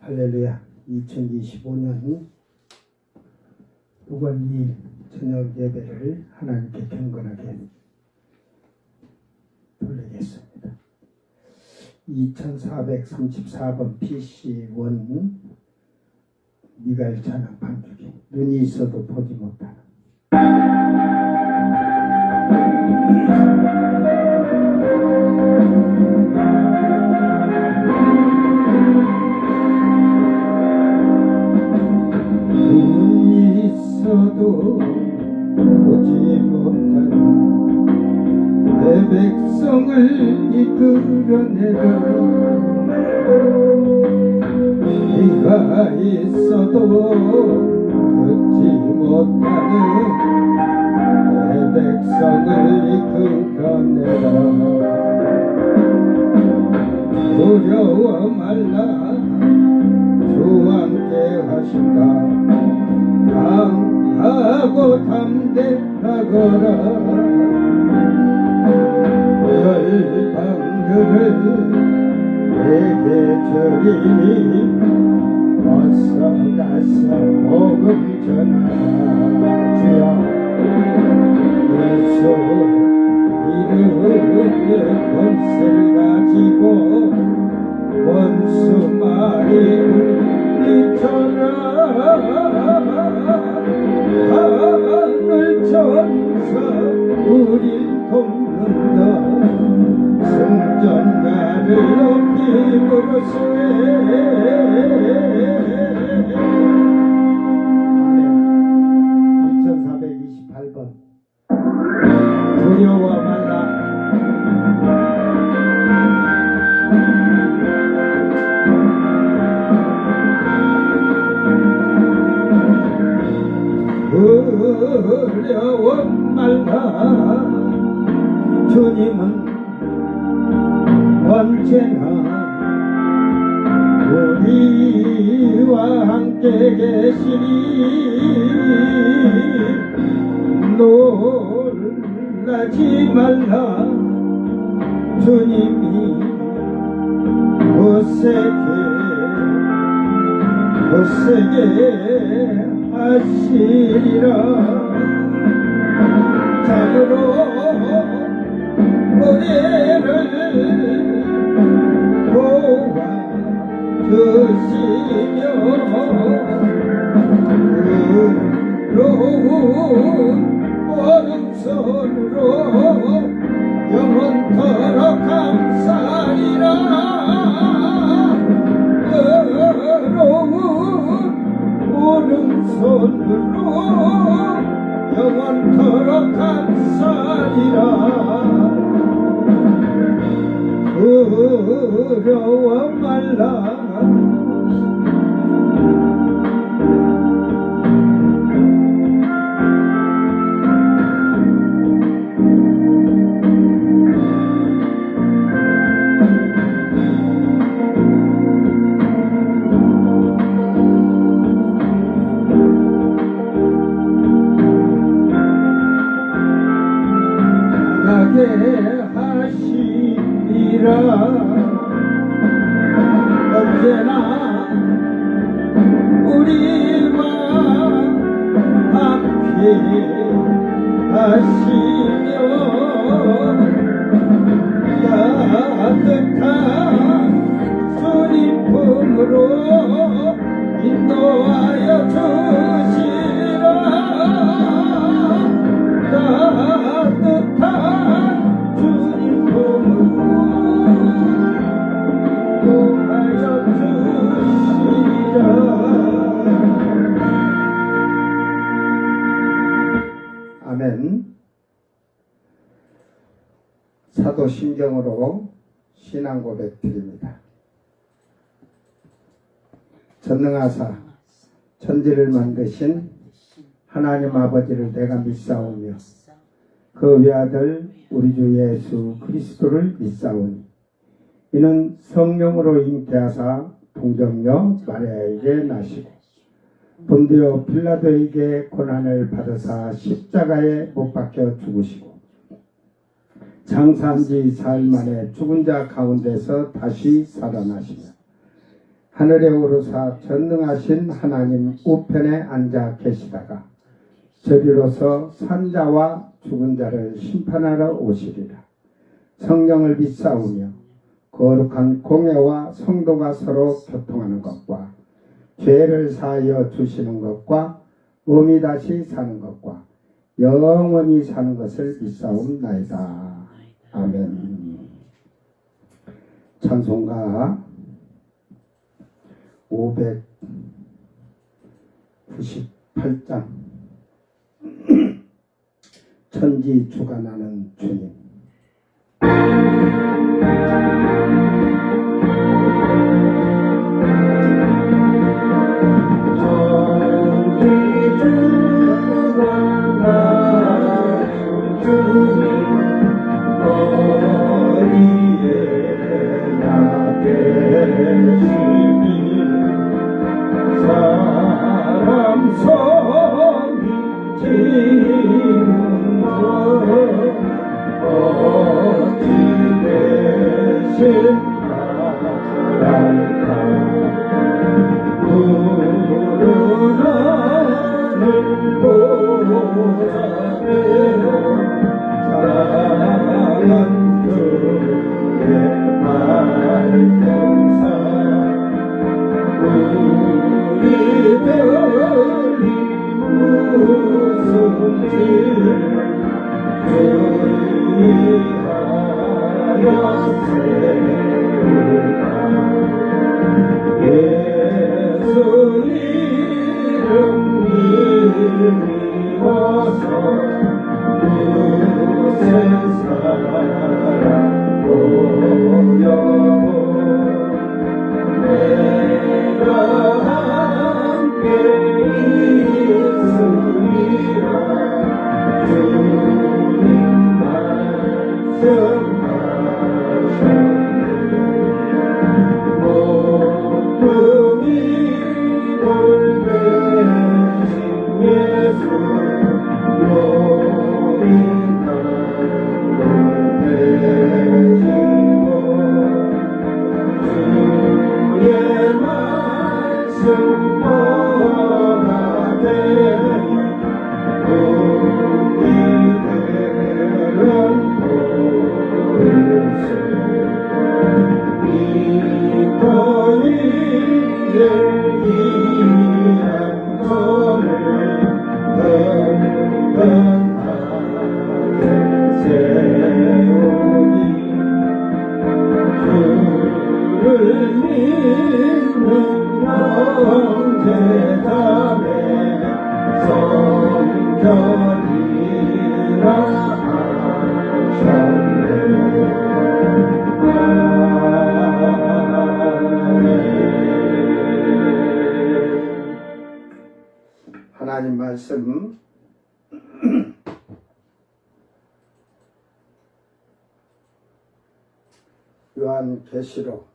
할렐루야. 2025년 6월 2일 저녁 예배를 하나님께 경건하게 돌리겠습니다. 2434번 PC1 미가엘 찬양 반주기. 눈이 있어도 보지 못하는. 눈이 있어도 보지 못하는 내 백성을 이끌어내는 네가 있어도 듣지 못하는 내 백성을 이끌어내라. 두려워 말라. 주와 함께 하신다. 강하고 담대하거라. 열방들을 내게 주리니 어서 가서 복음 전하라. 주여 예수 이름의 권세를 가지고 원수 말이 물리쳐라. 하늘 천사 우릴 돕는다. 승전가를 높이 부르시네. 아멘. 2428번 두려워 말라. 두려워 말라. 주님은 언제나 우리와 함께 계시니 놀라지 말라. 주님이 굳세게 하시리라. 자유로 우리를 도와주시며 의로운 오른손으로 영원토록 감사리라. 의로운 오른손으로 영원토록 감사리라. 두려워 말라. 하게 하시리라. 언제나 우리와 함께 하시며 따뜻한 주님 품으로 인도하여 주시리라. 따뜻한 주님 품으로 인도하여 주시리라. 아멘. 사도신경으로 신앙 고백 드립니다. 전능하사 천지를 만드신 하나님 아버지를 내가 믿사오며 그 외아들 우리 주 예수 그리스도를 믿사오니 이는 성령으로 잉태하사 동정녀 마리아에게 나시고 본디오 빌라도에게 고난을 받으사 십자가에 못 박혀 죽으시고 장사한 지 사흘 만에 죽은 자 가운데서 다시 살아나시며 하늘에 오르사 전능하신 하나님 우편에 앉아 계시다가 저리로서 산자와 죽은 자를 심판하러 오시리라. 성령을 믿사오며 거룩한 공회와 성도가 서로 교통하는 것과 죄를 사하여 주시는 것과 몸이 다시 사는 것과 영원히 사는 것을 믿사옵나이다. 아멘. 찬송가 598장 천지 주관하는 주님. 하나님 말씀 요한계시록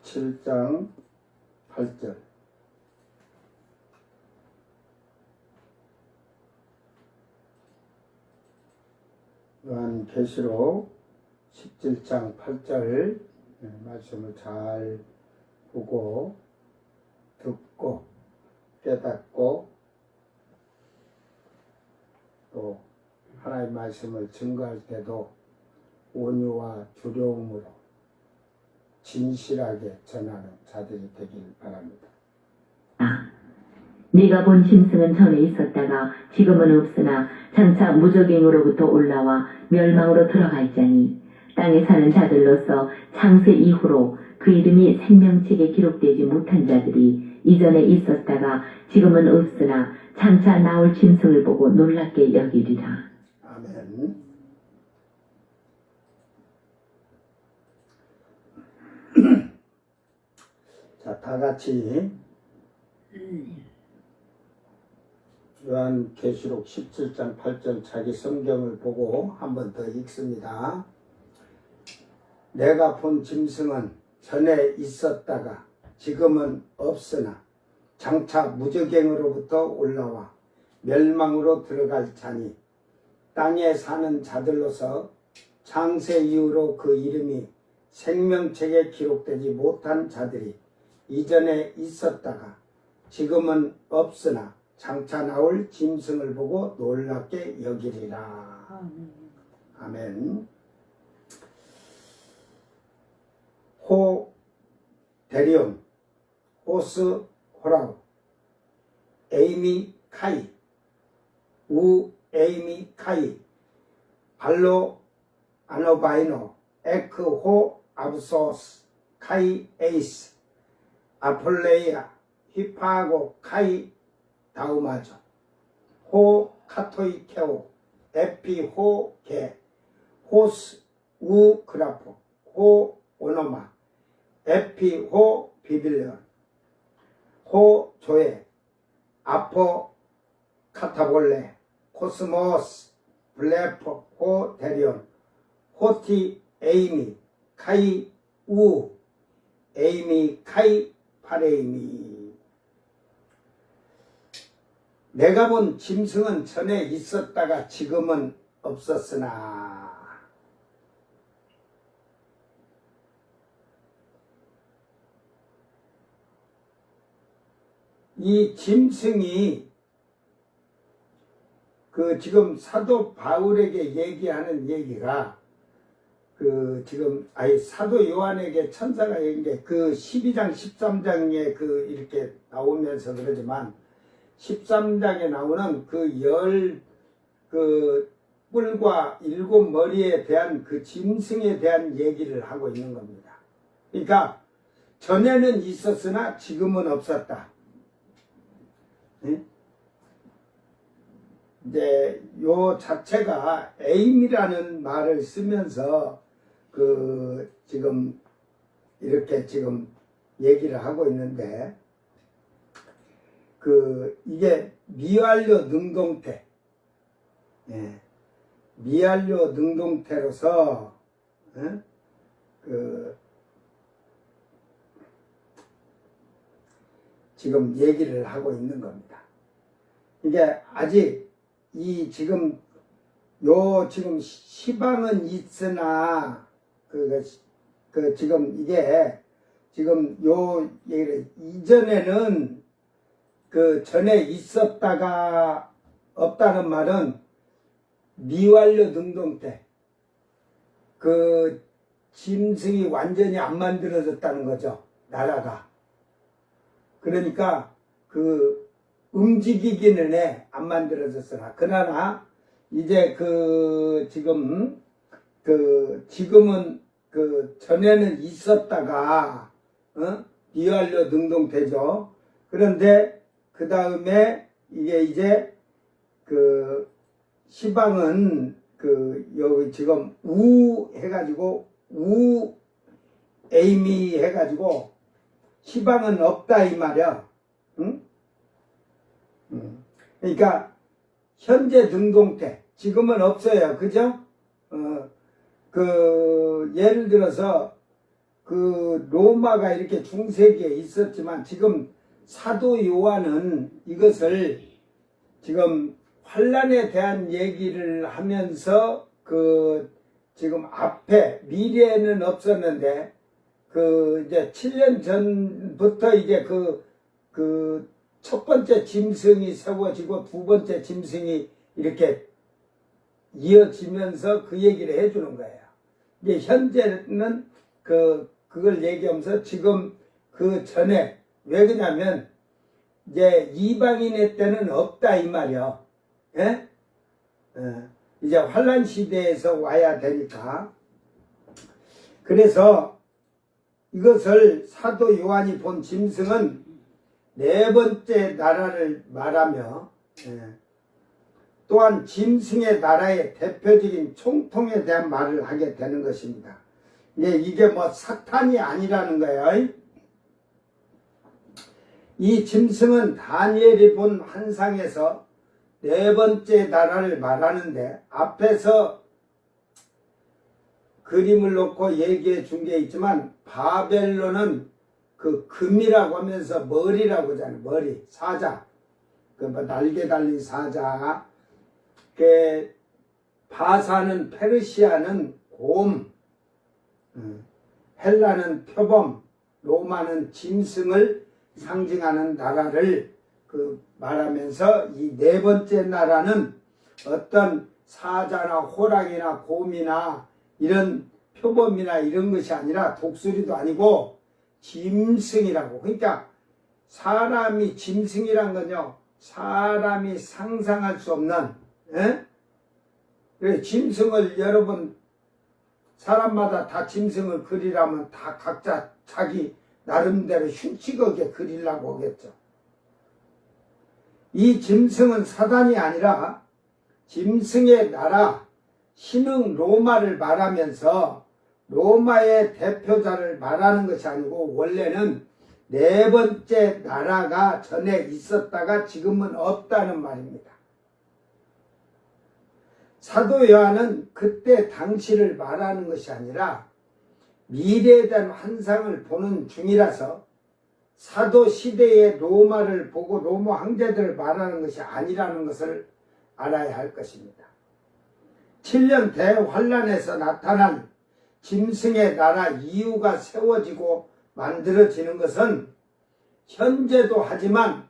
17장 8절. 요한계시록 17장 8절 말씀을 잘 보고 듣고 깨닫고 또 하나님의 말씀을 증거할 때도 온유와 두려움으로 진실하게 전하는 자들이 되길 바랍니다. 네가 본 짐승은 전에 있었다가 지금은 없으나 장차 무적행으로부터 올라와 멸망으로 들어갈자니 땅에 사는 자들로서 창세 이후로 그 이름이 생명책에 기록되지 못한 자들이 이전에 있었다가 지금은 없으나 장차 나올 짐승을 보고 놀랍게 여기리라. 아멘. 자, 다 같이 요한계시록 17장 8절 자기 성경을 보고 한 번 더 읽습니다. 내가 본 짐승은 전에 있었다가 지금은 없으나 장차 무적행으로부터 올라와 멸망으로 들어갈 자니 땅에 사는 자들로서 창세 이후로 그 이름이 생명책에 기록되지 못한 자들이 이전에 있었다가 지금은 없으나 장차 나올 짐승을 보고 놀랍게 여기리라. 아멘. 호 데리온, 호스 호라우, 에이미 카이, 우 에이미 카이, 발로 아노바이노, 에크 호 아브소스, 카이 에이스, 아폴레이아, 히파고 카이 다우마조, 호 카토이케오, 에피 호 게, 호스 우 그라포, 호 오노마, 에피 호 비빌레온, 호 조에, 아포 카타볼레, 코스모스, 블레포 호 데리온, 호티 에이미, 카이 우, 에이미 카이 파레이미. 내가 본 짐승은 전에 있었다가 지금은 없었으나 이 짐승이 그 지금 사도 바울에게 얘기하는 얘기가 그 지금 아예 사도 요한에게 천사가 얘기한 게 그 12장 13장에 그 이렇게 나오면서 그러지만 13장에 나오는 그 뿔과 7 머리에 대한 그 짐승에 대한 얘기를 하고 있는 겁니다. 그러니까 전에는 있었으나 지금은 없었다. 네? 이제 요 자체가 에임이라는 말을 쓰면서 그 지금 이렇게 지금 얘기를 하고 있는데 그 이게 미완료 능동태, 예, 미완료 능동태로서 그 지금 얘기를 하고 있는 겁니다. 이게 아직 이 지금 요 지금 시방은 있으나 그 지금 이게 지금 요 얘기를 이전에는 그 전에 있었다가 없다는 말은 미완료 능동태 그 짐승이 완전히 안 만들어졌다는 거죠. 나라가. 그러니까 그 움직이기는 해. 안 만들어졌으나. 그러나 이제 그 지금은 그 전에는 있었다가 미완료 능동태죠. 그런데 그 다음에 이게 이제 그 시방은 그 여기 지금 우 해가지고 우 에이미 해가지고 시방은 없다 이 말이야. 응? 그러니까 현재 능동태 지금은 없어요. 그죠? 그 예를 들어서 그 로마가 이렇게 중세기에 있었지만 지금 사도 요한은 이것을 지금 환란에 대한 얘기를 하면서 그 지금 앞에 미래에는 없었는데 그 이제 7년 전부터 이제 그 첫 번째 짐승이 세워지고 두 번째 짐승이 이렇게 이어지면서 그 얘기를 해주는 거예요. 이제 현재는 그걸 얘기하면서 지금 그 전에 왜 그러냐면 이제 이방인의 때는 없다 이 말이요. 예? 이제 환란 시대에서 와야 되니까. 그래서 이것을 사도 요한이 본 짐승은 네 번째 나라를 말하며 또한 짐승의 나라의 대표적인 총통에 대한 말을 하게 되는 것입니다. 이게 뭐 사탄이 아니라는 거예요. 이 짐승은 다니엘이 본 환상에서 네 번째 나라를 말하는데 앞에서 그림을 놓고 얘기해 준 게 있지만 바벨론은 그 금이라고 하면서 머리라고 하잖아요. 머리, 사자. 그 뭐 날개 달린 사자. 바사는 페르시아는 곰, 헬라는 표범, 로마는 짐승을 상징하는 나라를 말하면서 이 네 번째 나라는 어떤 사자나 호랑이나 곰이나 이런 표범이나 이런 것이 아니라 독수리도 아니고 짐승이라고. 그러니까 사람이 짐승이란 건요, 사람이 상상할 수 없는, 그래, 짐승을 여러분 사람마다 다 짐승을 그리라면 다 각자 자기 나름대로 흉측하게 그리려고 하겠죠. 이 짐승은 사단이 아니라 짐승의 나라 신흥 로마를 말하면서 로마의 대표자를 말하는 것이 아니고 원래는 네 번째 나라가 전에 있었다가 지금은 없다는 말입니다. 사도 요한은 그때 당시를 말하는 것이 아니라 미래에 대한 환상을 보는 중이라서 사도 시대의 로마를 보고 로마 황제들을 말하는 것이 아니라는 것을 알아야 할 것입니다. 7년 대환란에서 나타난 짐승의 나라 이유가 세워지고 만들어지는 것은 현재도 하지만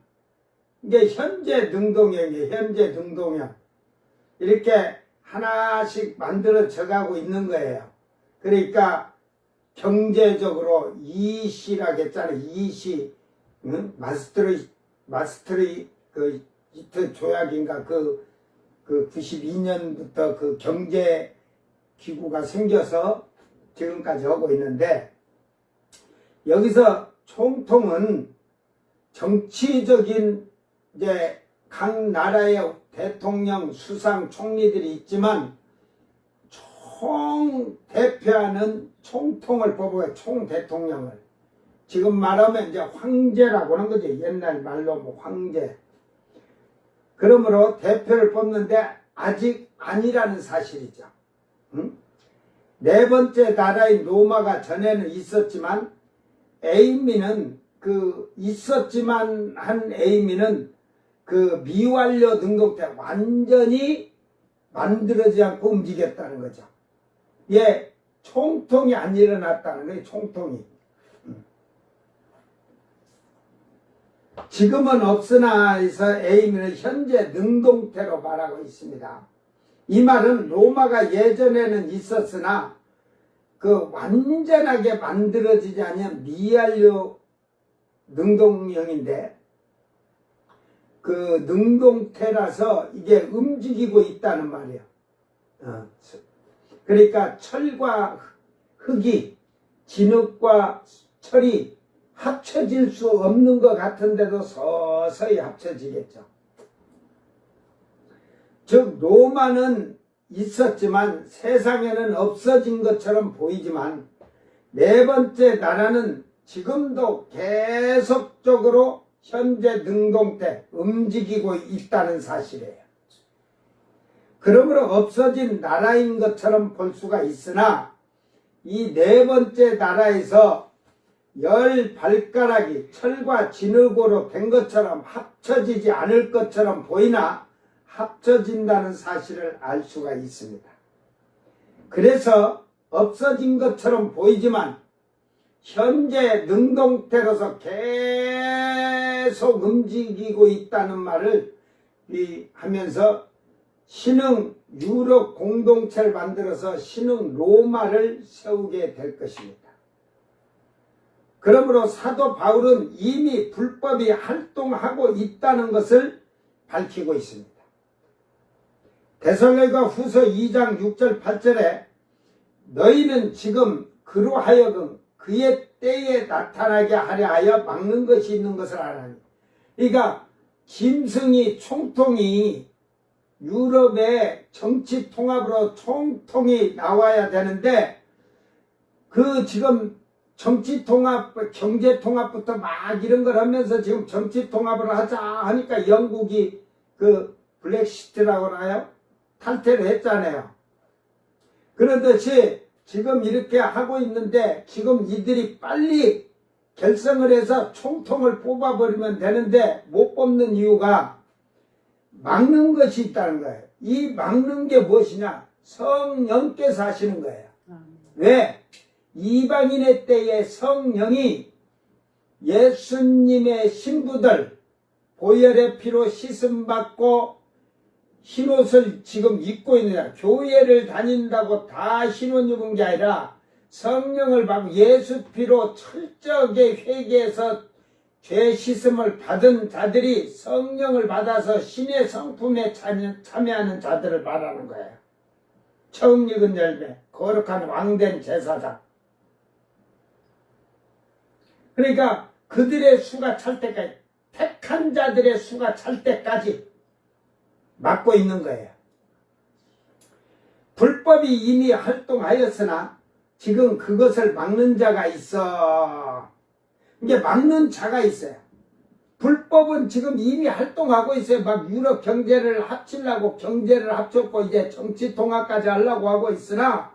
이게 현재 능동형이에요. 현재 능동형. 이렇게 하나씩 만들어져 가고 있는 거예요. 그러니까 경제적으로 이시라고 했잖아요. 이시, 마스트리 히트 조약인가 그 92년부터 그 경제 기구가 생겨서 지금까지 하고 있는데, 여기서 총통은 정치적인 이제 각 나라의 대통령, 수상, 총리들이 있지만 총 대표하는 총통을 뽑아요. 총 대통령을. 지금 말하면 이제 황제라고 하는 거죠. 옛날 말로 뭐 황제. 그러므로 대표를 뽑는데 아직 아니라는 사실이죠. 네 번째 나라인 로마가 전에는 있었지만 에이미는 있었지만 한 에이미는 미완료 등록 때 완전히 만들어지지 않고 움직였다는 거죠. 예, 총통이 안 일어났다는 거예요. 총통이. 지금은 없으나 해서 에이미는 현재 능동태로 말하고 있습니다. 이 말은 로마가 예전에는 있었으나 완전하게 만들어지지 않은 미완료 능동형인데 능동태라서 이게 움직이고 있다는 말이에요. 그러니까 철과 흙이 진흙과 철이 합쳐질 수 없는 것 같은데도 서서히 합쳐지겠죠. 즉 로마는 있었지만 세상에는 없어진 것처럼 보이지만 네 번째 나라는 지금도 계속적으로 현재 능동태 움직이고 있다는 사실이에요. 그러므로 없어진 나라인 것처럼 볼 수가 있으나 이 네 번째 나라에서 열 발가락이 철과 진흙으로 된 것처럼 합쳐지지 않을 것처럼 보이나 합쳐진다는 사실을 알 수가 있습니다. 그래서 없어진 것처럼 보이지만 현재 능동태로서 계속 움직이고 있다는 말을 하면서 신흥 유럽 공동체를 만들어서 신흥 로마를 세우게 될 것입니다. 그러므로 사도 바울은 이미 불법이 활동하고 있다는 것을 밝히고 있습니다. 데살로니가 후서 2장 6절 8절에 너희는 지금 그로 하여금 그의 때에 나타나게 하려 하여 막는 것이 있는 것을 알아니. 그러니까 짐승이 총통이 유럽의 정치 통합으로 총통이 나와야 되는데 지금 정치 통합, 경제 통합부터 막 이런 걸 하면서 지금 정치 통합을 하자 하니까 영국이 블랙시트라고 하나요? 탈퇴를 했잖아요. 그렇듯이 지금 이렇게 하고 있는데 지금 이들이 빨리 결성을 해서 총통을 뽑아버리면 되는데 못 뽑는 이유가 막는 것이 있다는 거예요. 이 막는 게 무엇이냐? 성령께서 하시는 거예요. 왜? 이방인의 때에 성령이 예수님의 신부들 보혈의 피로 씻음받고 흰옷을 지금 입고 있느냐, 교회를 다닌다고 다 흰옷 입은 게 아니라 성령을 받고 예수 피로 철저하게 회개해서 죄 씻음을 받은 자들이 성령을 받아서 신의 성품에 참여하는 자들을 말하는 거예요. 처음 익은 열매, 거룩한 왕된 제사장. 그러니까 그들의 수가 찰 때까지, 택한 자들의 수가 찰 때까지 막고 있는 거예요. 불법이 이미 활동하였으나 지금 그것을 막는 자가 있어. 이게 막는 자가 있어요. 불법은 지금 이미 활동하고 있어요. 막 유럽 경제를 합치려고 경제를 합쳤고 이제 정치 통합까지 하려고 하고 있으나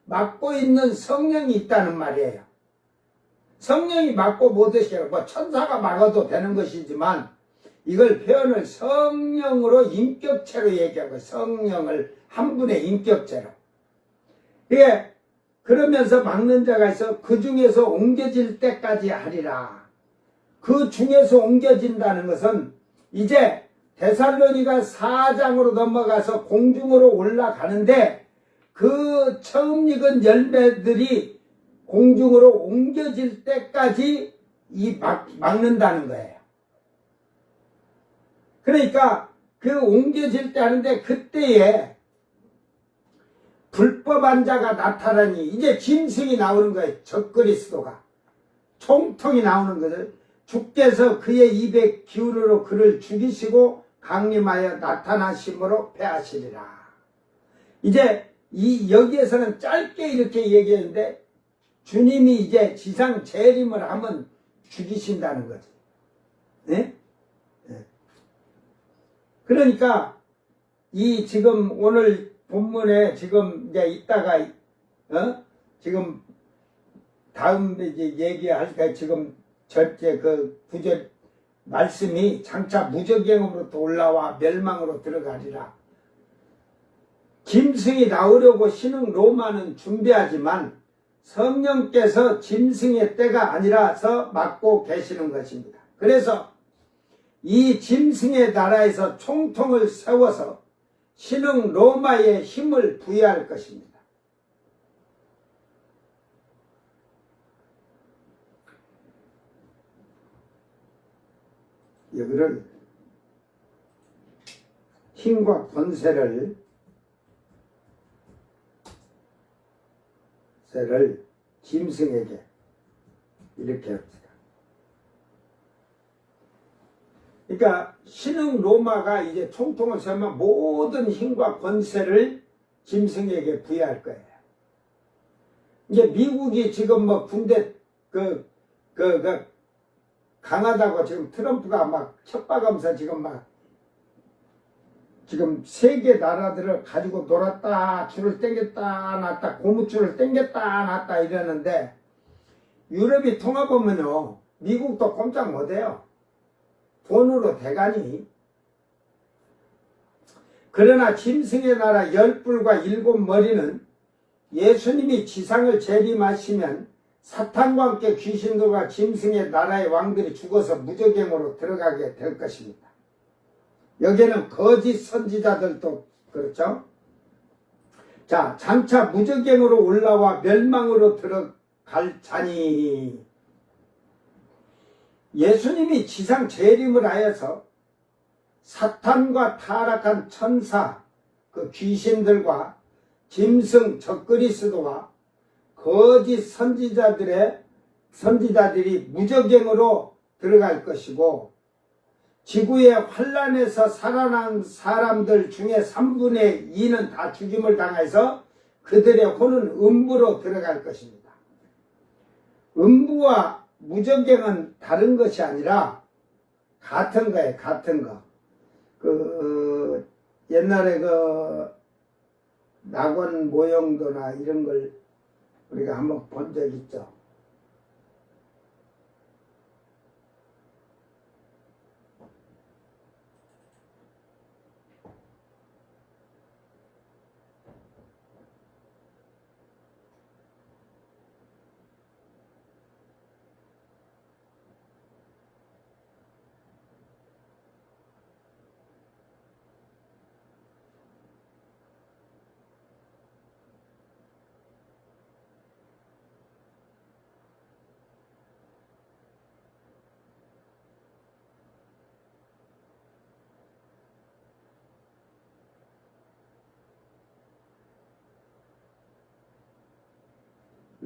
막고 있는 성령이 있다는 말이에요. 성령이 막고 못하시게 뭐 천사가 막아도 되는 것이지만 이걸 표현을 성령으로 인격체로 얘기하고 성령을 한 분의 인격체로. 예, 그러면서 막는 자가 있어 그 중에서 옮겨질 때까지 하리라. 그 중에서 옮겨진다는 것은 이제 데살로니가 4장으로 넘어가서 공중으로 올라가는데 그 처음 익은 열매들이 공중으로 옮겨질 때까지 막는다는 거예요. 그러니까 그 옮겨질 때 하는데 그때에 불법한 자가 나타나니 이제 짐승이 나오는 거예요. 적그리스도가. 총통이 나오는 거죠. 주께서 그의 입에 기운으로 그를 죽이시고 강림하여 나타나심으로 패하시리라. 이제 여기에서는 짧게 이렇게 얘기했는데 주님이 이제 지상 재림을 하면 죽이신다는 거지. 네? 네. 그러니까 이 지금 오늘 본문에 지금 이제 이따가 지금 다음 이제 얘기할 때 지금 절제 그 구절 말씀이 장차 무적행으로부터 올라와 멸망으로 들어가리라. 짐승이 나오려고 신흥 로마는 준비하지만 성령께서 짐승의 때가 아니라서 막고 계시는 것입니다. 그래서 이 짐승의 나라에서 총통을 세워서 신흥 로마의 힘을 부여할 것입니다. 여기를 힘과 권세를 짐승에게 이렇게 합시다. 그러니까 신흥 로마가 이제 총통을 세우면 모든 힘과 권세를 짐승에게 부여할 거예요. 이제 미국이 지금 뭐 군대 강하다고 지금 트럼프가 막 협박하면서 지금 세계 나라들을 가지고 놀았다, 줄을 땡겼다 놨다, 고무줄을 땡겼다 놨다 이러는데 유럽이 통합하면요 미국도 꼼짝 못해요. 돈으로 대가니. 그러나 짐승의 나라 10뿔과 7머리는 예수님이 지상을 재림하시면 사탄과 함께 귀신들과 짐승의 나라의 왕들이 죽어서 무저갱으로 들어가게 될 것입니다. 여기에는 거짓 선지자들도 그렇죠. 자, 장차 무저갱으로 올라와 멸망으로 들어갈 자니 예수님이 지상 재림을 하여서 사탄과 타락한 천사, 그 귀신들과 짐승 적그리스도와 거짓 선지자들이 무저갱으로 들어갈 것이고 지구의 환란에서 살아난 사람들 중에 3분의 2는 다 죽임을 당해서 그들의 혼은 음부로 들어갈 것입니다. 음부와 무저갱은 다른 것이 아니라 같은 거예요. 같은 거. 옛날에 낙원 모형도나 이런 걸 우리가 한번 본 적 있죠.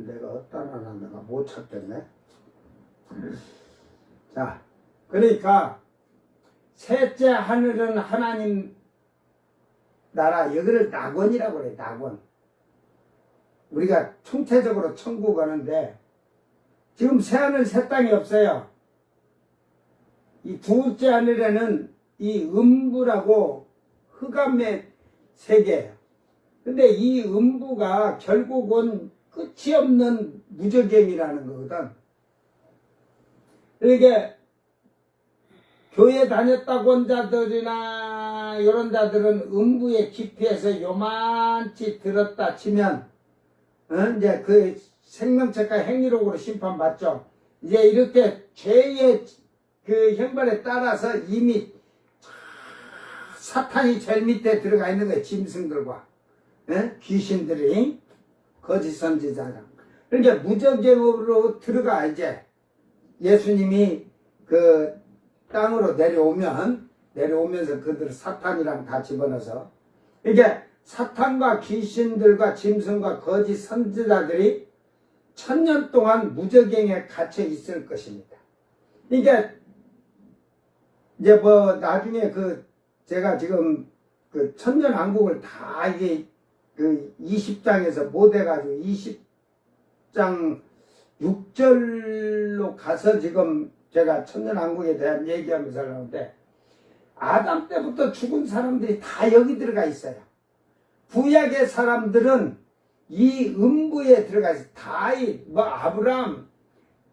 내가 어디다 놨나 못 찾겠네. 자, 그러니까 셋째 하늘은 하나님 나라, 여기를 낙원이라고 그래. 낙원. 우리가 총체적으로 천국 가는데 지금 새 하늘 새 땅이 없어요. 이 둘째 하늘에는 이 음부라고 흑암의 세계예요. 근데 이 음부가 결국은 끝이 없는 무저갱이라는 거거든. 그러니까 교회 다녔다고 온 자들이나 이런 자들은 음부의 깊이에서 요만치 들었다 치면 이제 그 생명책과 행위록으로 심판받죠. 이제 이렇게 죄의 그 형벌에 따라서 이미 사탄이 제일 밑에 들어가 있는 거예요. 짐승들과 귀신들이 거짓 선지자가. 그러니까 무저갱으로 들어가. 이제 예수님이 그 땅으로 내려오면서 그들을 사탄이랑 다 집어넣어서, 이게 사탄과 귀신들과 짐승과 거짓 선지자들이 1000년 동안 무저갱에 갇혀 있을 것입니다. 이게 이제 뭐 나중에 제가 지금 그 천년왕국을 다 이게 그 20장에서 못 해가지고 20장 6절로 가서 지금 제가 천년왕국에 대한 얘기하면서 하는데, 아담 때부터 죽은 사람들이 다 여기 들어가 있어요. 구약의 사람들은 이 음부에 들어가 있어요. 다윗, 아브람,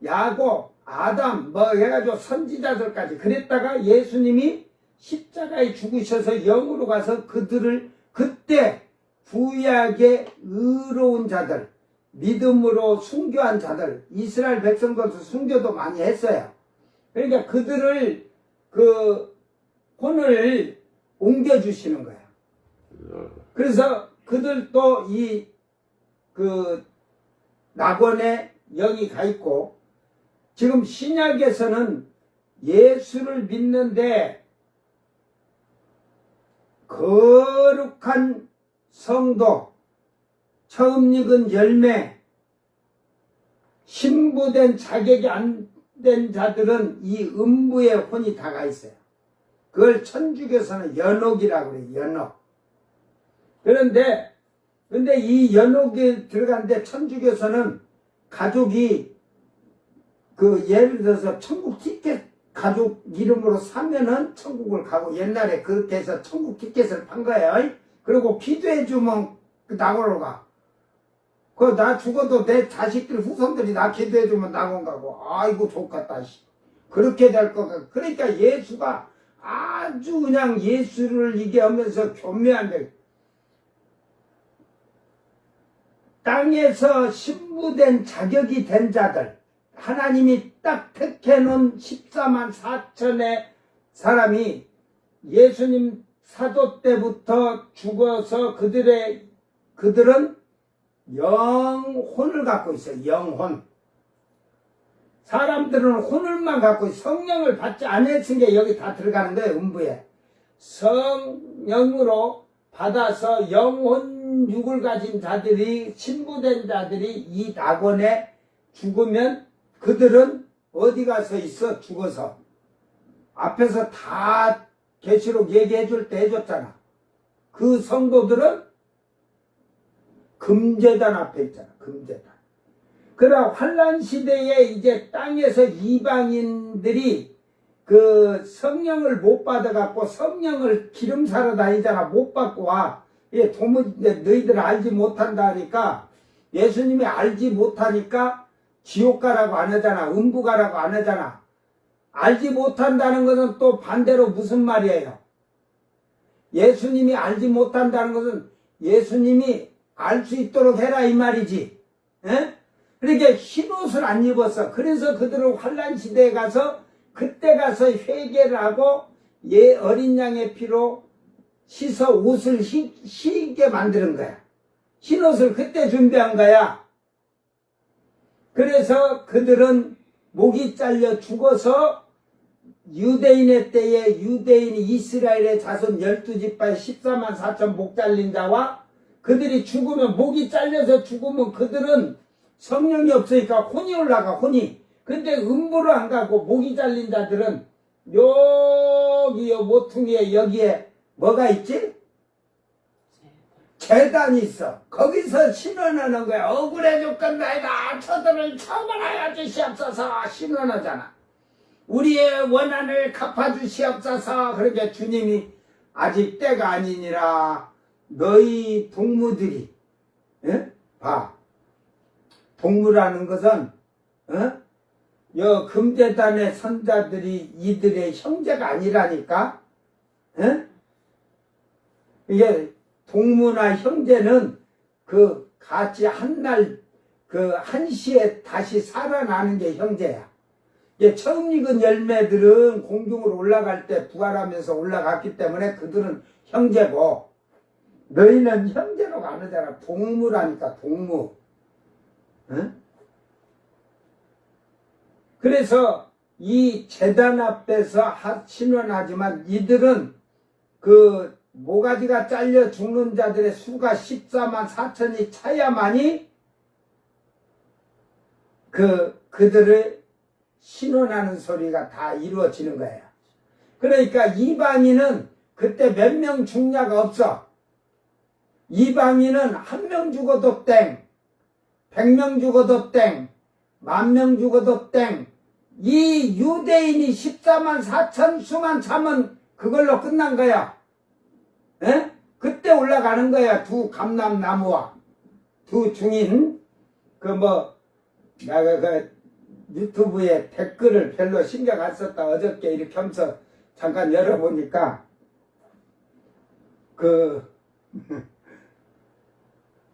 야곱, 아담, 해가지고 선지자들까지. 그랬다가 예수님이 십자가에 죽으셔서 영으로 가서 그들을, 그때 구약의 의로운 자들, 믿음으로 순교한 자들, 이스라엘 백성들도 순교도 많이 했어요. 그러니까 그들을 혼을 옮겨주시는 거야. 그래서 그들도 낙원에 영이 가 있고, 지금 신약에서는 예수를 믿는데 거룩한 성도, 처음 익은 열매, 신부된 자격이 안 된 자들은 이 음부에 혼이 다 가 있어요. 그걸 천주교에서는 연옥이라고 그래요. 연옥. 근데 이 연옥에 들어갔는데 천주교에서는 가족이 예를 들어서 천국 티켓 가족 이름으로 사면은 천국을 가고, 옛날에 그렇게 해서 천국 티켓을 판 거예요. 그리고 기도해주면 낙원으로 가. 나 죽어도 내 자식들, 후손들이 나 기도해주면 낙원 가고, 아이고 좋겠다. 그렇게 될 것 같아. 그러니까 예수가 아주 그냥 예수를 이게 하면서 교묘한데, 땅에서 신부된 자격이 된 자들, 하나님이 딱 택해놓은 14만 4천의 사람이 예수님 사도 때부터 죽어서 그들은 영혼을 갖고 있어요. 영혼. 사람들은 혼을만 갖고 성령을 받지 않았은 게 여기 다 들어가는 거예요. 음부에. 성령으로 받아서 영혼 육을 가진 자들이, 신부된 자들이 이 낙원에 죽으면 그들은 어디 가서 있어? 죽어서. 앞에서 다 계시록 얘기해 줄 때 해줬잖아. 그 성도들은 금제단 앞에 있잖아. 금제단. 그러나 환란 시대에 이제 땅에서 이방인들이 성령을 못 받아갖고 성령을 기름 사러 다니잖아. 못 받고 와. 도무지 너희들 알지 못한다 하니까, 예수님이 알지 못하니까 지옥 가라고 안 하잖아. 음부 가라고 안 하잖아. 알지 못한다는 것은 또 반대로 무슨 말이에요? 예수님이 알지 못한다는 것은 예수님이 알 수 있도록 해라 이 말이지. 에? 그러니까 흰옷을 안 입었어. 그래서 그들은 환란 시대에 가서 그때 가서 회개를 하고 어린 양의 피로 씻어 옷을 희게 만드는 거야. 흰옷을 그때 준비한 거야. 그래서 그들은 목이 잘려 죽어서 유대인의 때에 유대인이 이스라엘의 자손 12지파의 14만 4천 목 잘린 자와 그들이 죽으면, 목이 잘려서 죽으면 그들은 성령이 없으니까 혼이 올라가, 혼이. 근데 음부로 안 가고 목이 잘린 자들은 여기요 모퉁이에 여기에 뭐가 있지? 재단이 있어. 거기서 신원하는 거야. 억울해 죽겠나이다. 저들을 처벌하여 주시옵소서 신원하잖아. 우리의 원한을 갚아주시옵소서. 그러니까 주님이 아직 때가 아니니라. 너희 동무들이 봐. 동무라는 것은 여 금제단의 선자들이 이들의 형제가 아니라니까. 이게 동무나 형제는 그 같이 한날 그 한시에 다시 살아나는 게 형제야. 이게 처음 익은 열매들은 공중으로 올라갈 때 부활하면서 올라갔기 때문에 그들은 형제고, 너희는 형제로 가느잖아. 동무라니까, 동무. 그래서 이 제단 앞에서 신원하지만 이들은 그 모가지가 잘려 죽는 자들의 수가 14만 4천이 차야만이 그들을 신원하는 소리가 다 이루어지는 거예요. 그러니까 이방인은 그때 몇 명 죽냐가 없어. 이방인은 1명 죽어도 땡, 100명 죽어도 땡, 10,000명 죽어도 땡. 이 유대인이 14만 4천 수만 참은 그걸로 끝난 거야. 그때 올라가는 거야. 두 감람나무와 두 중인. 내가 유튜브에 댓글을 별로 신경 안 썼다. 어저께 이렇게 하면서 잠깐 열어보니까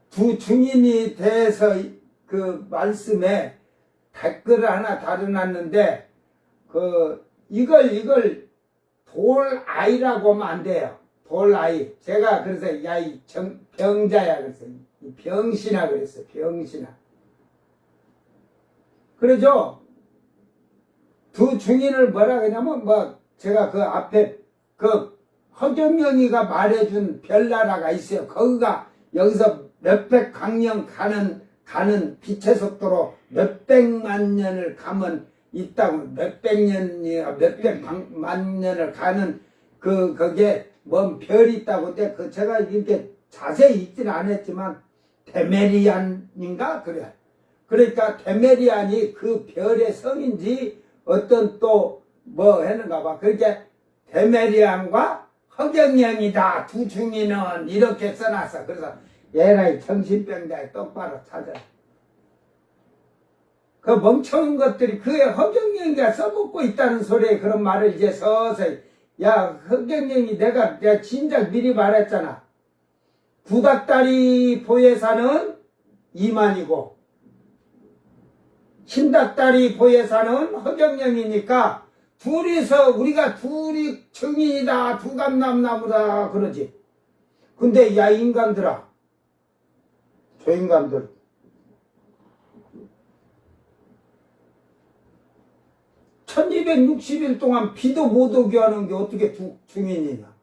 두 중인이 대해서 그 말씀에 댓글을 하나 달아놨는데 이걸 돌아이라고 하면 안 돼요. 돌아이. 제가 그래서 야 이 병자야 그랬어요. 이 병신아 그랬어요. 병신아. 그러죠. 두 중인을 뭐라 그러냐면 제가 그 앞에 허경영이가 말해준 별나라가 있어요. 거기가 여기서 몇백 광년 가는 빛의 속도로 몇백만 년을 가면 있다고. 몇백만 년을 가는 거기에 뭔 별이 있다고. 근데 제가 이렇게 자세히 읽지는 않았지만 데메리안인가 그래. 그러니까 데메리안이 그 별의 성인지 어떤 또 뭐 했는가 봐. 그러니까 데메리안과 허경영이다. 두 중인은 이렇게 써놨어. 그래서 얘라 정신병자에 똑바로 찾아라. 그 멍청한 것들이 그의 허경영이가 써먹고 있다는 소리에 그런 말을 이제 서서히. 야, 허경영이 내가 진작 미리 말했잖아. 구닥다리 보혜사는 이만이고 흰닥다리 보혜사는 허경영이니까 우리가 둘이 증인이다. 두 감람나무다 그러지. 근데 야 인간들아, 저 인간들 (1260일) 동안 비도 못 오게 하는 게 어떻게 중인이냐.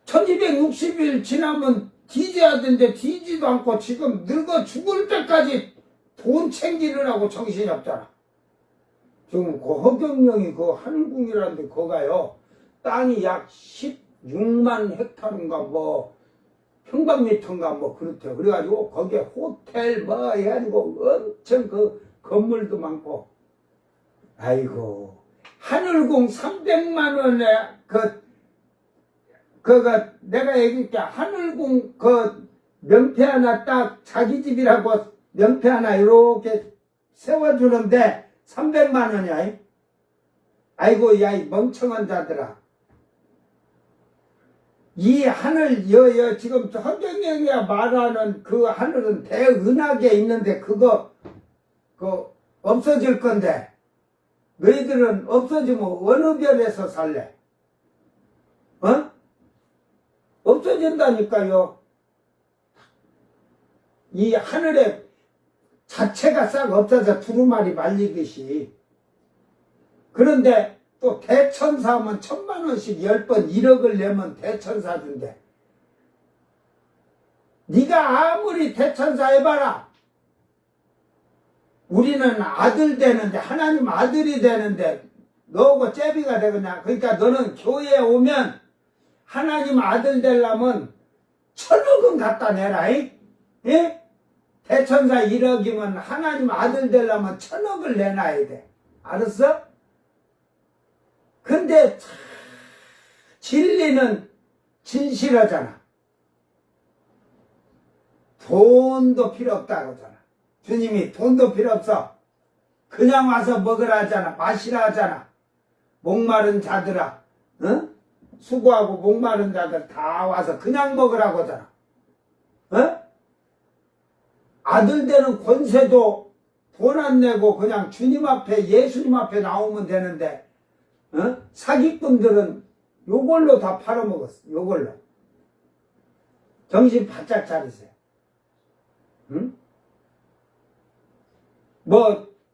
1260일 지나면 뒤져야 되는데 뒤지도 않고 지금 늙어 죽을 때까지 돈 챙기느라고 정신이 없잖아. 지금 그 허경영이 그 한궁이라는데 거가요 땅이 약 16만 헥타르인가 뭐 평방미터인가 뭐 그렇대요. 그래가지고 거기에 호텔 뭐 해가지고 엄청 그 건물도 많고. 아이고, 하늘궁 300만 원에 내가 얘기할게. 하늘궁 명패 하나 딱 자기 집이라고 명패 하나 이렇게 세워주는데 300만 원이야. 아이고, 야, 이 멍청한 자들아. 이 하늘, 지금 허경영이가 말하는 그 하늘은 대은하게 있는데 그거 없어질 건데, 너희들은 없어지면 어느 별에서 살래? 없어진다니까요. 이 하늘에 자체가 싹 없어져 두루마리 말리듯이. 그런데 또 대천사하면 1,000만 원씩 10번 1억을 내면 대천사준대. 네가 아무리 대천사 해봐라. 우리는 아들 되는데, 하나님 아들이 되는데, 너하고 째비가 되겠냐? 그러니까 너는 교회에 오면 하나님 아들 되려면 1,000억은 갖다 내라, 예? 대천사 1억이면 하나님 아들 되려면 1,000억을 내놔야 돼. 알았어? 근데 진리는 진실하잖아. 돈도 필요 없다고 하잖아. 주님이 돈도 필요 없어. 그냥 와서 먹으라 하잖아. 마시라 하잖아. 목마른 자들아, 어? 수고하고 목마른 자들 다 와서 그냥 먹으라고 하잖아. 어? 아들 되는 권세도 돈 안 내고 그냥 주님 앞에, 예수님 앞에 나오면 되는데, 어? 사기꾼들은 요걸로 다 팔아먹었어. 요걸로. 정신 바짝 차리세요. 응?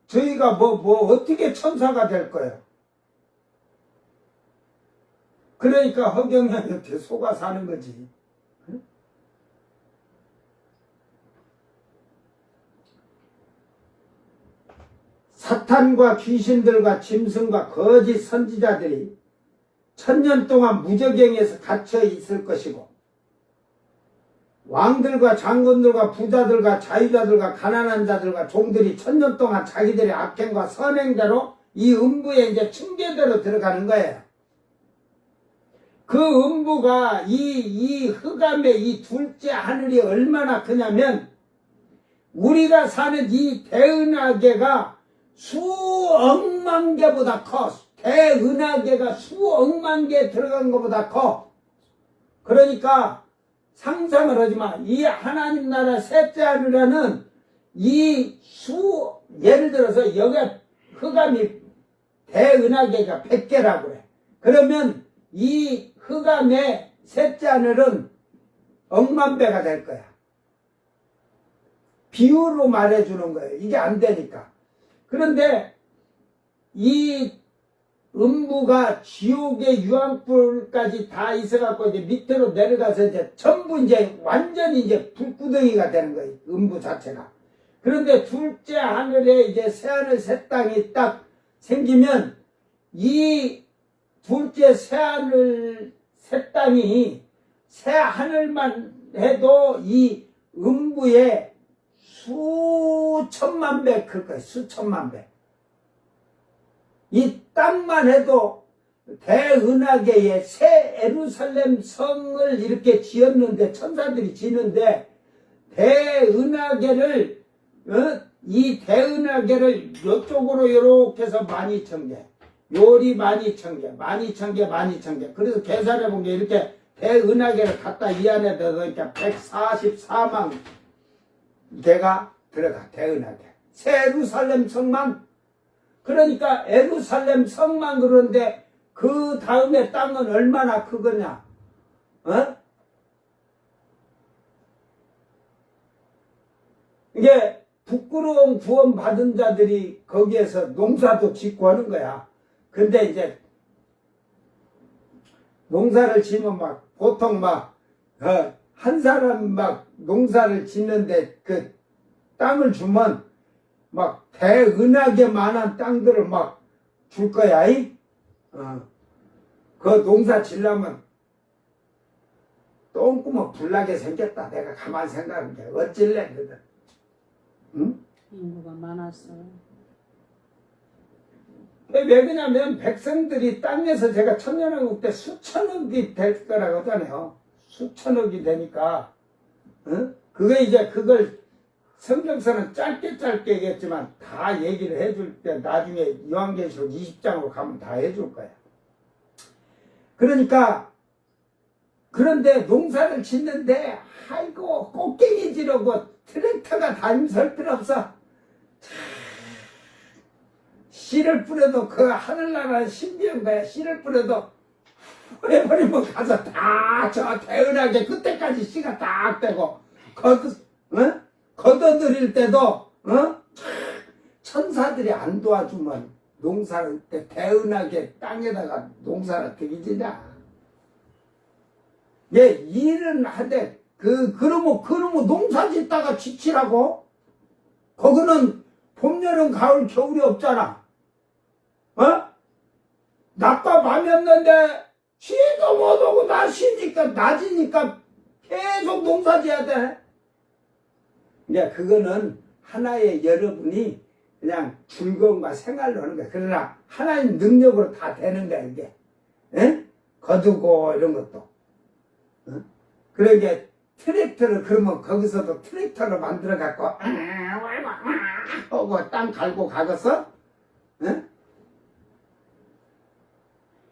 저희가 어떻게 천사가 될 거예요? 그러니까 허경영한테 속아 사는 거지. 응? 사탄과 귀신들과 짐승과 거짓 선지자들이 1,000년 동안 무저갱에서 갇혀 있을 것이고, 왕들과 장군들과 부자들과 자유자들과 가난한 자들과 종들이 1,000년 동안 자기들의 악행과 선행대로 이 음부에 이제 층계대로 들어가는 거예요. 그 음부가 이 흑암의 이 둘째 하늘이 얼마나 크냐면, 우리가 사는 이 대은하계가 수억만 개보다 커. 대은하계가 수억만 개 들어간 것보다 커. 그러니까 상상을 하지 마. 이 하나님 나라 셋째 하늘에는 예를 들어서 여기 흑암이 대은하계가 100개라고 그래. 그러면 이 흑암의 셋째 하늘은 억만 배가 될 거야. 비유로 말해주는 거예요. 이게 안 되니까. 그런데 이 음부가 지옥의 유황불까지 다 있어갖고 이제 밑으로 내려가서 이제 전부 이제 완전히 이제 불구덩이가 되는 거예요. 음부 자체가. 그런데 둘째 하늘에 이제 새하늘 새 땅이 딱 생기면 이 둘째 새하늘 새 땅이 새 하늘만 해도 이 음부에 수천만 배 클 거예요. 수천만 배. 이 땅만 해도 대은하계의 새 예루살렘 성을 이렇게 지었는데, 천사들이 지는데, 대은하계를 이 대은하계를 이쪽으로 이렇게 해서 12,000개, 요리 12,000개, 12,000개, 12,000개. 그래서 계산해 본 게 이렇게 대은하계를 갖다 이 안에 넣으니까 144만 개가 들어가. 대은하계. 새 예루살렘 성만. 그러니까 예루살렘 성만 그런데 그 다음에 땅은 얼마나 크거냐? 어? 이게 부끄러운 구원 받은 자들이 거기에서 농사도 짓고 하는 거야. 근데 이제 농사를 지면 막 보통 한 사람 막 농사를 짓는데 그 땅을 주면 막 대은하게 많은 땅들을 막 줄 거야. 그 농사 지려면 똥구멍 불나게 생겼다. 내가 가만히 생각하는 게 어찔래 그거든. 응? 인구가 많았어. 왜 그러냐면 백성들이 땅에서 제가 천년왕국 때 수천억이 될 거라고 하잖아요. 수천억이 되니까 그게 이제 그걸 성경서는 짧게 얘기했지만 다 얘기를 해줄 때 나중에 요한계시록 20장으로 가면 다 해줄 거야. 그러니까 그런데 농사를 짓는데 아이고 꽃갱이 지르고 트랙터가 다니면서 필요 없어. 씨를 뿌려도 그 하늘나라는 신비한 거야. 씨를 뿌려도 뿌려버리면 가서 다 저 대은하게 그때까지 씨가 딱 되고 걷어들일 때도 천사들이 안 도와주면 농사를 때 대은하게 땅에다가 농사를 어떻게 지냐. 예, 일은 하되 그러면 농사 짓다가 지치라고? 거기는 봄, 여름, 가을, 겨울이 없잖아. 어? 낮과 밤이었는데 쉬도 못하고 낮이니까 계속 농사 지어야 돼. 이제 그거는 하나의 여러분이 그냥 즐거움과 생활로 하는 거야. 그러나 하나님 능력으로 다 되는 거야, 이게. 에? 거두고 이런 것도. 어? 그러게 트랙터를 그러면 거기서도 트랙터를 만들어 갖고 하고 땅 갈고 가겠어? 에?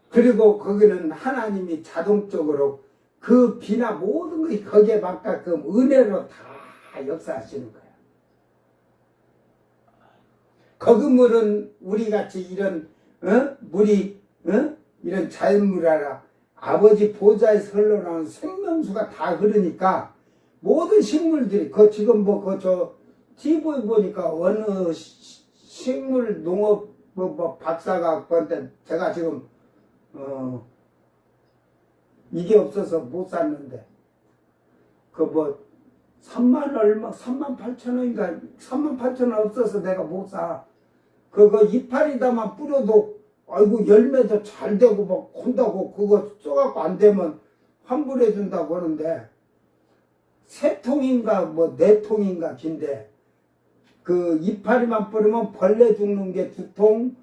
그리고 거기는 하나님이 자동적으로 그 비나 모든 것이 거기에 맞게끔 은혜로 다 역사하시는 거야. 거기 물은 우리같이 이런 물이 이런 자연물 알아 아버지 보좌에서 흘러나오는 생명수가 다 흐르니까 모든 식물들이 지금 저 TV 보니까 어느 식물 농업 박사가 그한테 제가 지금 이게 없어서 못 샀는데 3만 8천 원인가 3만 8천 원 없어서 내가 못 사. 그거 이파리다만 뿌려도 아이고 열매도 잘 되고 막 혼다고 그거 써갖고 안 되면 환불해 준다고 하는데 3통인가 4통인가 긴데 그 이파리만 뿌리면 벌레 죽는 게 2통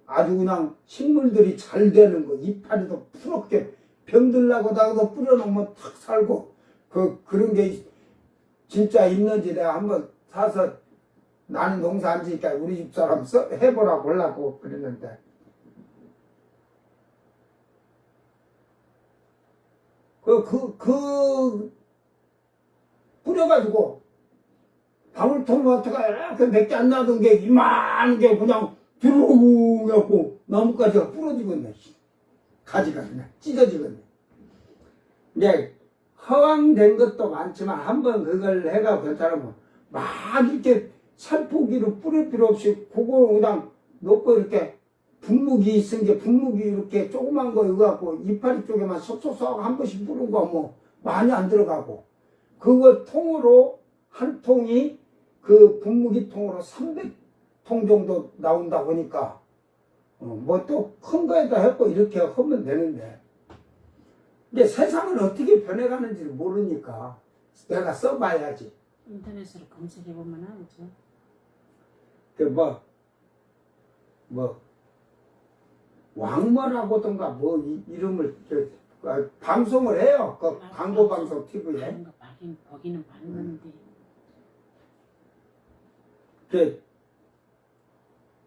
아주 그냥 식물들이 잘 되는 거 이파리도 푸렇게 병들라고 다가도 뿌려놓으면 탁 살고 그런 게 진짜 있는지 내가 한번 사서 나는 농사 안 지니까 우리 집 사람 해보라고 하려고 그랬는데 뿌려가지고 방울토마토가 이렇게 몇 개 안 나던 게 이만한 게 그냥 들어오고 갖고 나뭇가지가 부러지겠네. 가지가 그냥 찢어지겠네. 이제 허황된 것도 많지만 한번 그걸 해가 괜찮으면 막 이렇게 살포기로 뿌릴 필요 없이 그거 그냥 놓고 이렇게 분무기 있은 게 분무기 이렇게 조그만 거 이거 갖고 이파리 쪽에만 쏙쏙쏙 한 번씩 뿌리고 많이 안 들어가고 그거 통으로 한 통이 그 분무기 통으로 300통 정도 나온다 보니까 또 큰 거에다 했고 이렇게 하면 되는데 근데 세상은 어떻게 변해가는지 모르니까 내가 써봐야지. 인터넷으로 검색해보면 알죠. 왕머라고든가 이름을 방송을 해요. 광고 방송 TV에. 보기는 봤는데.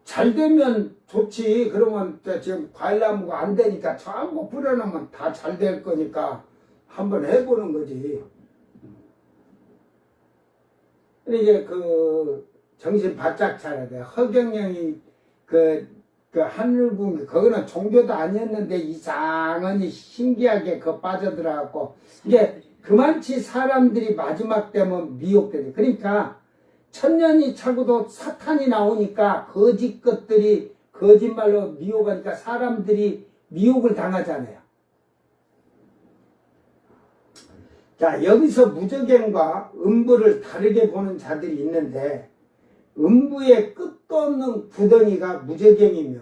잘 되면 좋지. 그러면 지금 과일나무가 안 되니까 전부 뿌려놓으면 다 잘 될 거니까 한번 해보는 거지. 근데 이제 정신 바짝 차려야 돼. 허경영이 하늘궁 거기는 종교도 아니었는데 이상하니 신기하게 빠져들어갖고 이게 그만치 사람들이 마지막 되면 미혹되지. 그러니까 천년이 차고도 사탄이 나오니까 거짓 것들이 거짓말로 미혹하니까 사람들이 미혹을 당하잖아요. 자, 여기서 무저갱과 음부를 다르게 보는 자들이 있는데 음부의 끝도 없는 구덩이가 무저갱이며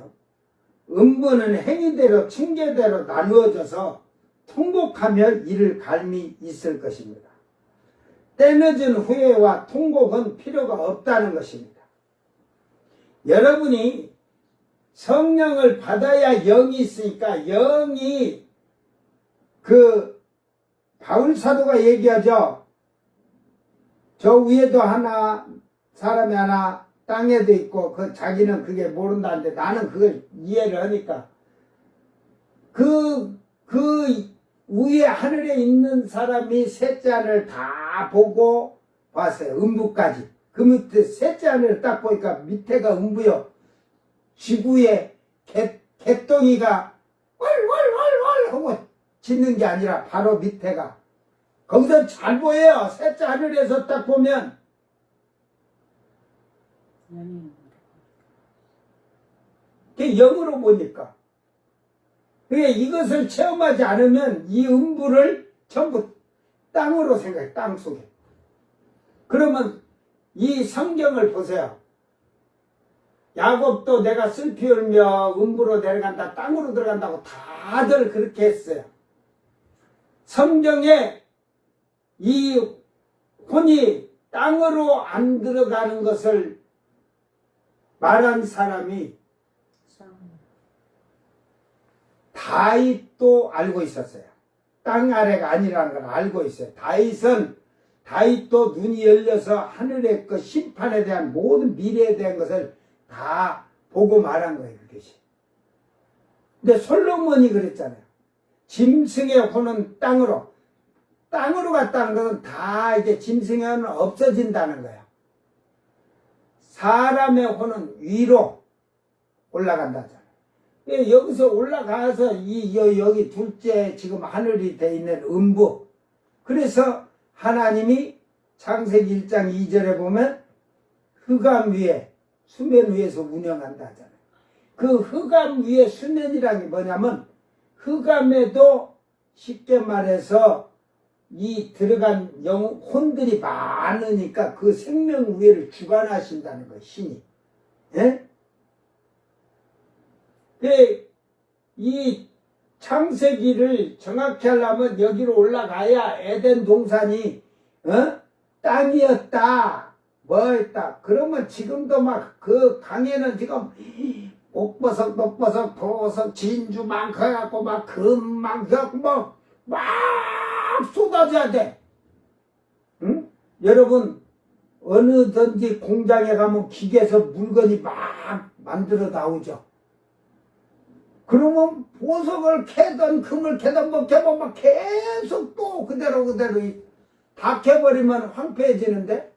음부는 행위대로 층계대로 나누어져서 통곡하며 이를 갈미 있을 것입니다. 때늦은 후회와 통곡은 필요가 없다는 것입니다. 여러분이 성령을 받아야 영이 있으니까 영이 바울 사도가 얘기하죠. 저 위에도 하나 사람이 하나 땅에도 있고 자기는 그게 모른다는데 나는 그걸 이해를 하니까 그 위에 하늘에 있는 사람이 셋째 하늘을 다 보고 봤어요. 음부까지. 그 밑에 셋째 하늘을 딱 보니까 밑에가 음부요. 지구에 개똥이가 왈왈왈왈 하고 짖는 게 아니라 바로 밑에가. 거기서 잘 보여요. 셋째 하늘에서 딱 보면. 그게 영으로 보니까. 그게 이것을 체험하지 않으면 이 음부를 전부 땅으로 생각해. 땅 속에. 그러면 이 성경을 보세요. 야곱도 내가 슬피 울며 음부로 내려간다, 땅으로 들어간다고 다들 그렇게 했어요. 성경에 이 혼이 땅으로 안 들어가는 것을 말한 사람이 다윗도 알고 있었어요. 땅 아래가 아니라는 걸 알고 있어요. 다윗도 눈이 열려서 하늘의 그 심판에 대한 모든 미래에 대한 것을 다 보고 말한 거예요, 그것이. 근데 솔로몬이 그랬잖아요. 짐승의 혼은 땅으로 갔다는 것은 다 이제 짐승의 혼은 없어진다는 거예요. 사람의 혼은 위로 올라간다잖아요. 여기서 올라가서 여기 둘째 지금 하늘이 돼 있는 음부. 그래서 하나님이 창세기 1장 2절에 보면 흑암 위에 수면 위에서 운영한다 하잖아요. 그 흑암 위에 수면이란 게 뭐냐면 흑암에도 쉽게 말해서 이 들어간 혼들이 많으니까 그 생명 위에를 주관하신다는 거예요, 신이. 예? 이 창세기를 정확히 하려면 여기로 올라가야 에덴 동산이 땅이었다, 뭐였다. 그러면 지금도 막 그 강에는 지금 옥버섯, 녹버섯, 보석, 진주 많고 해갖고 막 금 많고 해갖고 막 쏟아져야 돼. 응? 여러분 어느든지 공장에 가면 기계에서 물건이 막 만들어 나오죠. 그러면 보석을 캐던 금을 캐던 뭐 캐면 막 계속 또 그대로 다 캐버리면 황폐해지는데,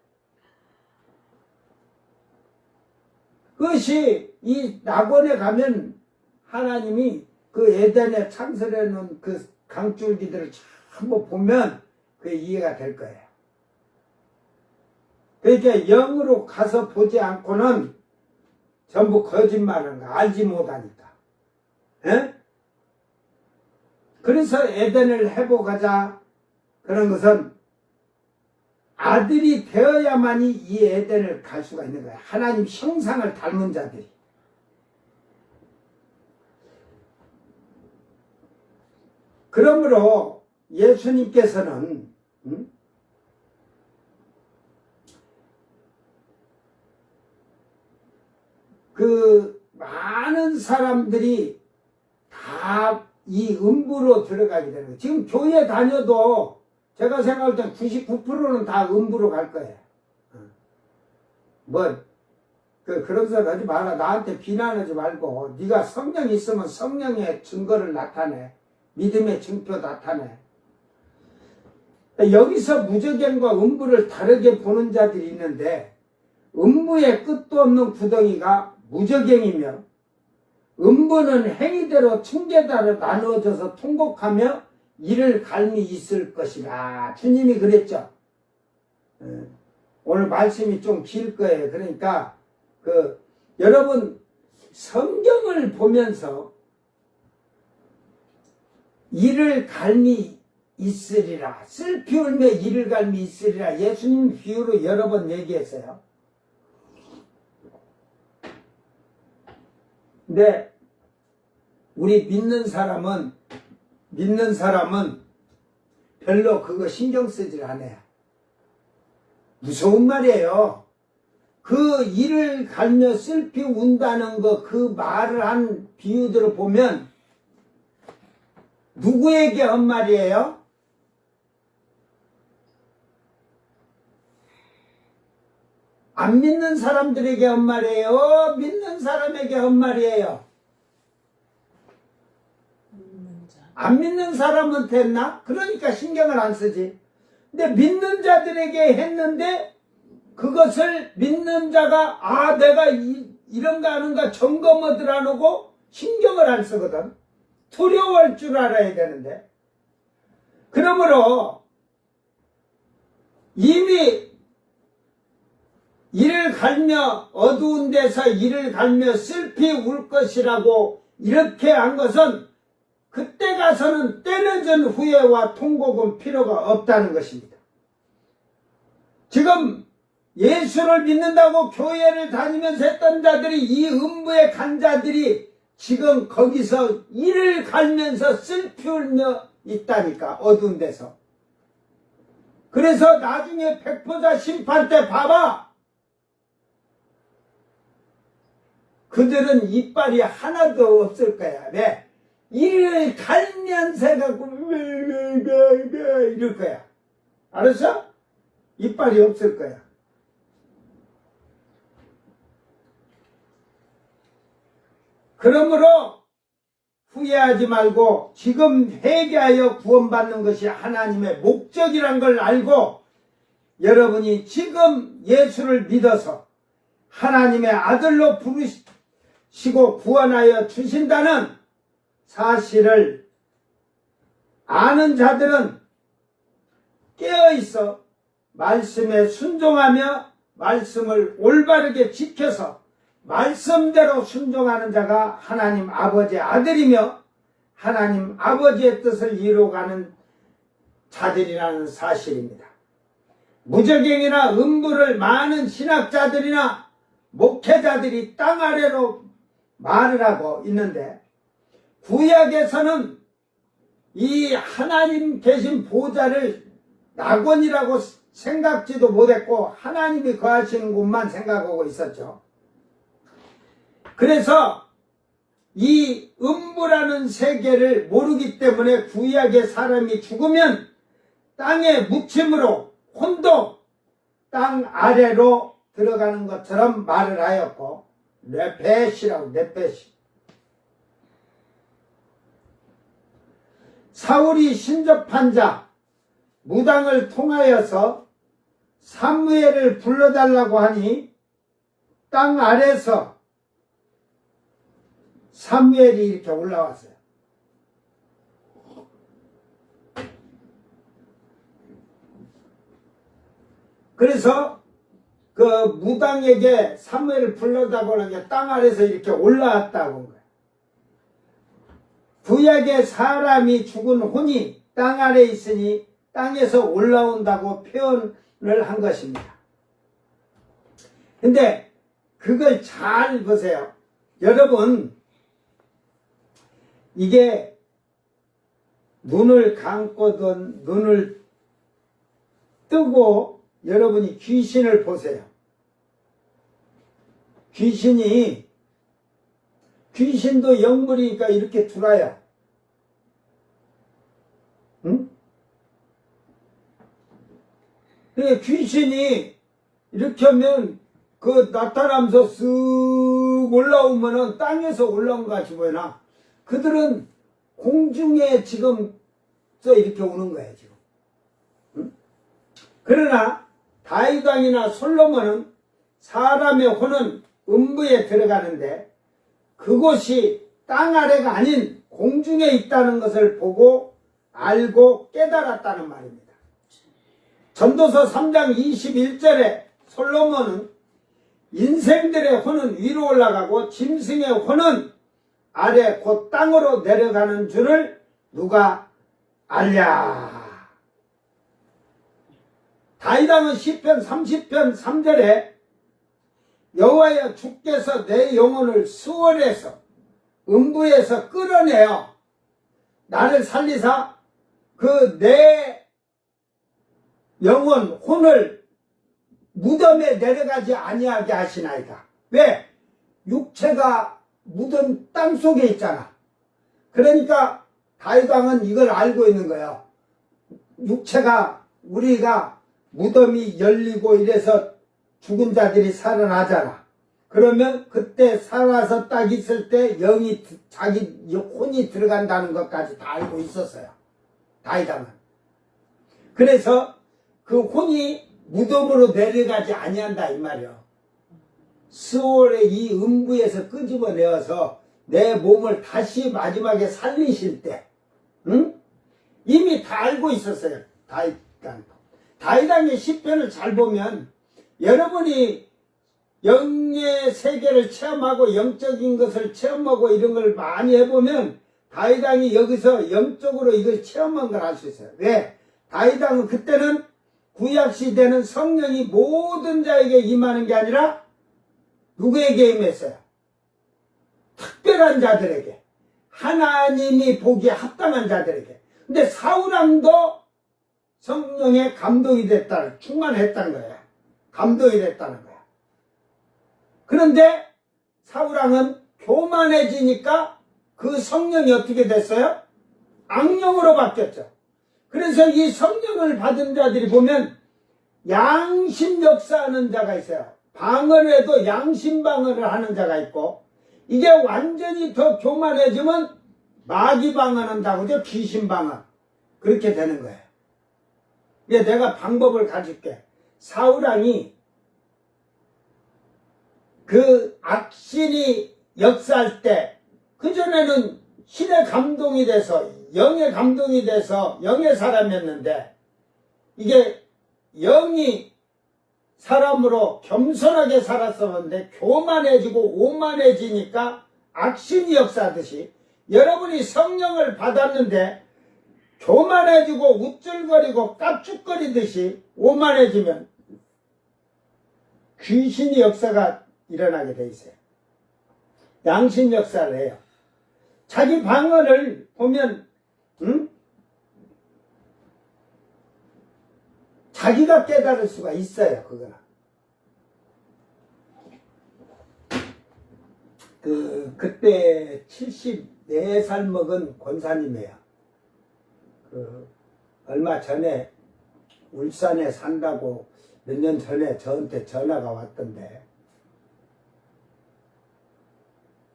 그것이 이 낙원에 가면 하나님이 그 에덴에 창설해 놓은 그 강줄기들을 한번 보면 그게 이해가 될 거예요. 그러니까 영으로 가서 보지 않고는 전부 거짓말하는 거 알지 못하니까. 에? 그래서 에덴을 회복하자 그런 것은 아들이 되어야만이 이 에덴을 갈 수가 있는 거예요. 하나님 형상을 닮은 자들이. 그러므로 예수님께서는 그 많은 사람들이 다 이 음부로 들어가게 되는 거예요. 지금 교회 다녀도 제가 생각할 때 99%는 다 음부로 갈 거예요. 그런 소리 하지 마라. 나한테 비난하지 말고 네가 성령이 있으면 성령의 증거를 나타내. 믿음의 증표 나타내. 여기서 무저갱과 음부를 다르게 보는 자들이 있는데, 음부의 끝도 없는 구덩이가 무저갱이며 음부는 행위대로 층계대로 나누어져서 통곡하며 이를 갈미 있을 것이라. 주님이 그랬죠. 오늘 말씀이 좀 길 거예요. 그러니까 여러분 성경을 보면서 이를 갈미 있으리라, 슬피 울며 이를 갈미 있으리라, 예수님 비유로 여러 번 얘기했어요. 근데 우리 믿는 사람은 별로 그거 신경 쓰질 않아요. 무서운 말이에요. 그 이를 갈며 슬피 운다는 거, 그 말을 한 비유들을 보면 누구에게 한 말이에요? 안 믿는 사람들에게 한 말이에요? 믿는 사람에게 한 말이에요? 안 믿는 사람한테 했나? 그러니까 신경을 안 쓰지. 근데 믿는 자들에게 했는데 그것을 믿는 자가 내가 이런 거 하는가 점검을 안 하고 신경을 안 쓰거든. 두려워할 줄 알아야 되는데. 그러므로 이미 이를 갈며 어두운 데서 이를 갈며 슬피 울 것이라고 이렇게 한 것은 그때 가서는 때늦은 후회와 통곡은 필요가 없다는 것입니다. 지금 예수를 믿는다고 교회를 다니면서 했던 자들이, 이 음부의 간 자들이 지금 거기서 이를 갈면서 슬피 울며 있다니까, 어두운 데서. 그래서 나중에 백보자 심판 때 봐봐. 그들은 이빨이 하나도 없을 거야. 왜? 이를 갈면서 해갖고 이럴 거야. 알았어? 이빨이 없을 거야. 그러므로 후회하지 말고 지금 회개하여 구원받는 것이 하나님의 목적이란 걸 알고, 여러분이 지금 예수를 믿어서 하나님의 아들로 부르시고 구원하여 주신다는 사실을 아는 자들은 깨어있어 말씀에 순종하며 말씀을 올바르게 지켜서 말씀대로 순종하는 자가 하나님 아버지의 아들이며 하나님 아버지의 뜻을 이루어가는 자들이라는 사실입니다. 무적행이나 음부를 많은 신학자들이나 목회자들이 땅 아래로 말을 하고 있는데, 구약에서는 이 하나님 계신 보좌를 낙원이라고 생각지도 못했고 하나님이 거하시는 곳만 생각하고 있었죠. 그래서 이 음부라는 세계를 모르기 때문에 구약의 사람이 죽으면 땅에 묻힘으로 혼도 땅 아래로 들어가는 것처럼 말을 하였고, 네펫이라고, 네펫이. 사울이 신접한 자 무당을 통하여서 사무엘을 불러달라고 하니 땅 아래서 사무엘이 이렇게 올라왔어요. 그래서 그 무당에게 사무엘을 불러다고 하는 게 땅 아래서 이렇게 올라왔다고 한 거예요. 구약의 사람이 죽은 혼이 땅 아래에 있으니 땅에서 올라온다고 표현을 한 것입니다. 근데 그걸 잘 보세요. 여러분, 이게 눈을 감고든 눈을 뜨고 여러분이 귀신을 보세요. 귀신도 영물이니까 이렇게 돌아요. 응? 근데 귀신이 이렇게 하면 그 나타나면서 쓱 올라오면은 땅에서 올라온 것 같이 보이나? 그들은 공중에 지금 이렇게 오는 거예요, 지금. 응? 그러나 다윗 왕이나 솔로몬은 사람의 혼은 음부에 들어가는데 그곳이 땅 아래가 아닌 공중에 있다는 것을 보고 알고 깨달았다는 말입니다. 전도서 3장 21절에 솔로몬은 인생들의 혼은 위로 올라가고 짐승의 혼은 아래 곧 땅으로 내려가는 줄을 누가 알랴. 다윗 왕은 시편 30편 3절에 여호와여 주께서 내 영혼을 수월에서 음부에서 끌어내어 나를 살리사 그 내 영혼 혼을 무덤에 내려가지 아니하게 하시나이다. 왜? 육체가 무덤 땅속에 있잖아. 그러니까 다윗 왕은 이걸 알고 있는 거예요. 육체가, 우리가 무덤이 열리고 이래서 죽은 자들이 살아나잖아. 그러면 그때 살아서 딱 있을 때 영이, 자기 혼이 들어간다는 것까지 다 알고 있었어요. 다윗 왕은. 그래서 그 혼이 무덤으로 내려가지 아니한다 이 말이요. 스올의 이 음부에서 끄집어내어서 내 몸을 다시 마지막에 살리실 때, 응? 이미 다 알고 있었어요. 다윗 왕도. 다윗 왕의 시편을 잘 보면 여러분이 영의 세계를 체험하고 영적인 것을 체험하고 이런 걸 많이 해보면 다윗 왕이 여기서 영적으로 이걸 체험한 걸 알 수 있어요. 왜? 다윗 왕은 그때는 구약시대는 성령이 모든 자에게 임하는 게 아니라 누구에게 임했어요? 특별한 자들에게, 하나님이 보기에 합당한 자들에게. 근데 사울왕도 성령의 감동이 됐다, 충만했다는 거예요. 감동이 됐다는 거야. 그런데 사울왕은 교만해지니까 그 성령이 어떻게 됐어요? 악령으로 바뀌었죠. 그래서 이 성령을 받은 자들이 보면 양심 역사하는 자가 있어요. 방언에도 양심 방언을 하는 자가 있고, 이게 완전히 더 교만해지면 마귀 방언한다고 그죠? 귀신 방언. 그렇게 되는 거예요. 이제 내가 방법을 가질게. 사울왕이 그 악신이 역사할 때, 그전에는 신의 감동이 돼서, 영의 감동이 돼서 영의 사람이었는데, 이게 영이 사람으로 겸손하게 살았었는데 교만해지고 오만해지니까 악신이 역사하듯이 여러분이 성령을 받았는데 교만해지고 우쭐거리고 깝죽거리듯이 오만해지면 귀신이 역사가 일어나게 돼 있어요. 양심 역사를 해요. 자기 방언을 보면 자기가 깨달을 수가 있어요. 그거는 그때 74살 먹은 권사님이에요. 얼마 전에 울산에 산다고 몇 년 전에 저한테 전화가 왔던데,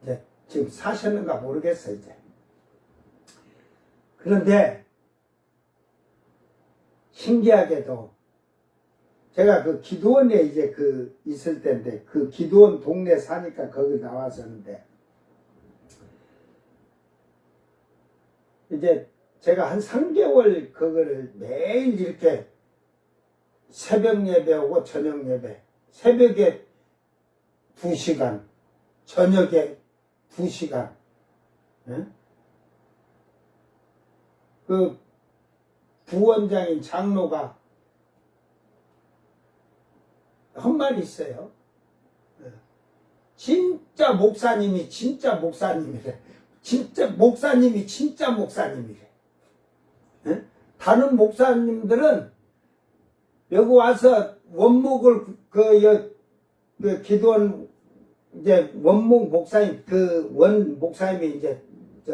이제 지금 사셨는가 모르겠어요, 이제. 그런데 신기하게도 제가 그 기도원에 이제 있을 때인데, 그 기도원 동네 사니까 거기 나왔었는데, 이제 제가 한 3개월 그거를 매일 이렇게 새벽 예배하고 저녁 예배, 새벽에 2시간, 저녁에 2시간, 예? 그 부원장인 장로가 한 말이 있어요. 진짜 목사님이 진짜 목사님이래. 진짜 목사님이 진짜 목사님이래. 예? 다른 목사님들은 여기 와서 원목을 그 기도원 이제 원목 목사님 원 목사님이 이제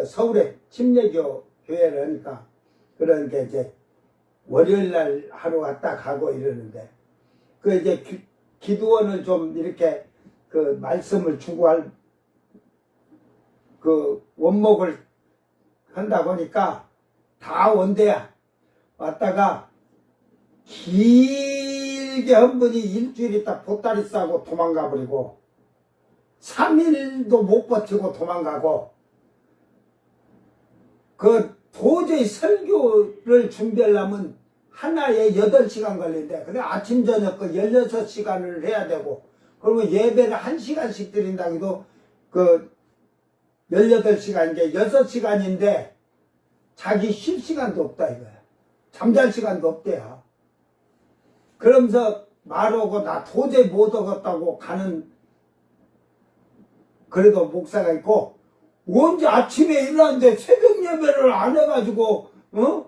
서울에 침례교 교회를 하니까 그러니까 이제 월요일 날 하러 왔다 가고 이러는데, 그 이제 기도원을 좀 이렇게 그 말씀을 추구할 그 원목을 한다 보니까 다 원대야. 왔다가 길게 한 분이 일주일 있다 보따리 싸고 도망가 버리고, 3일도 못 버티고 도망가고, 도저히 설교를 준비하려면 하나에 8시간 걸린대. 그래 아침 저녁 16시간을 해야 되고, 그러면 예배를 1시간씩 드린다 해도 18시간, 이제 6시간인데 자기 쉴 시간도 없다 이거야. 잠잘 시간도 없대요. 그러면서 말하고 나 도저히 못 오겠다고 가는 그래도 목사가 있고, 언제 아침에 일어났는데 새벽 예배를 안 해가지고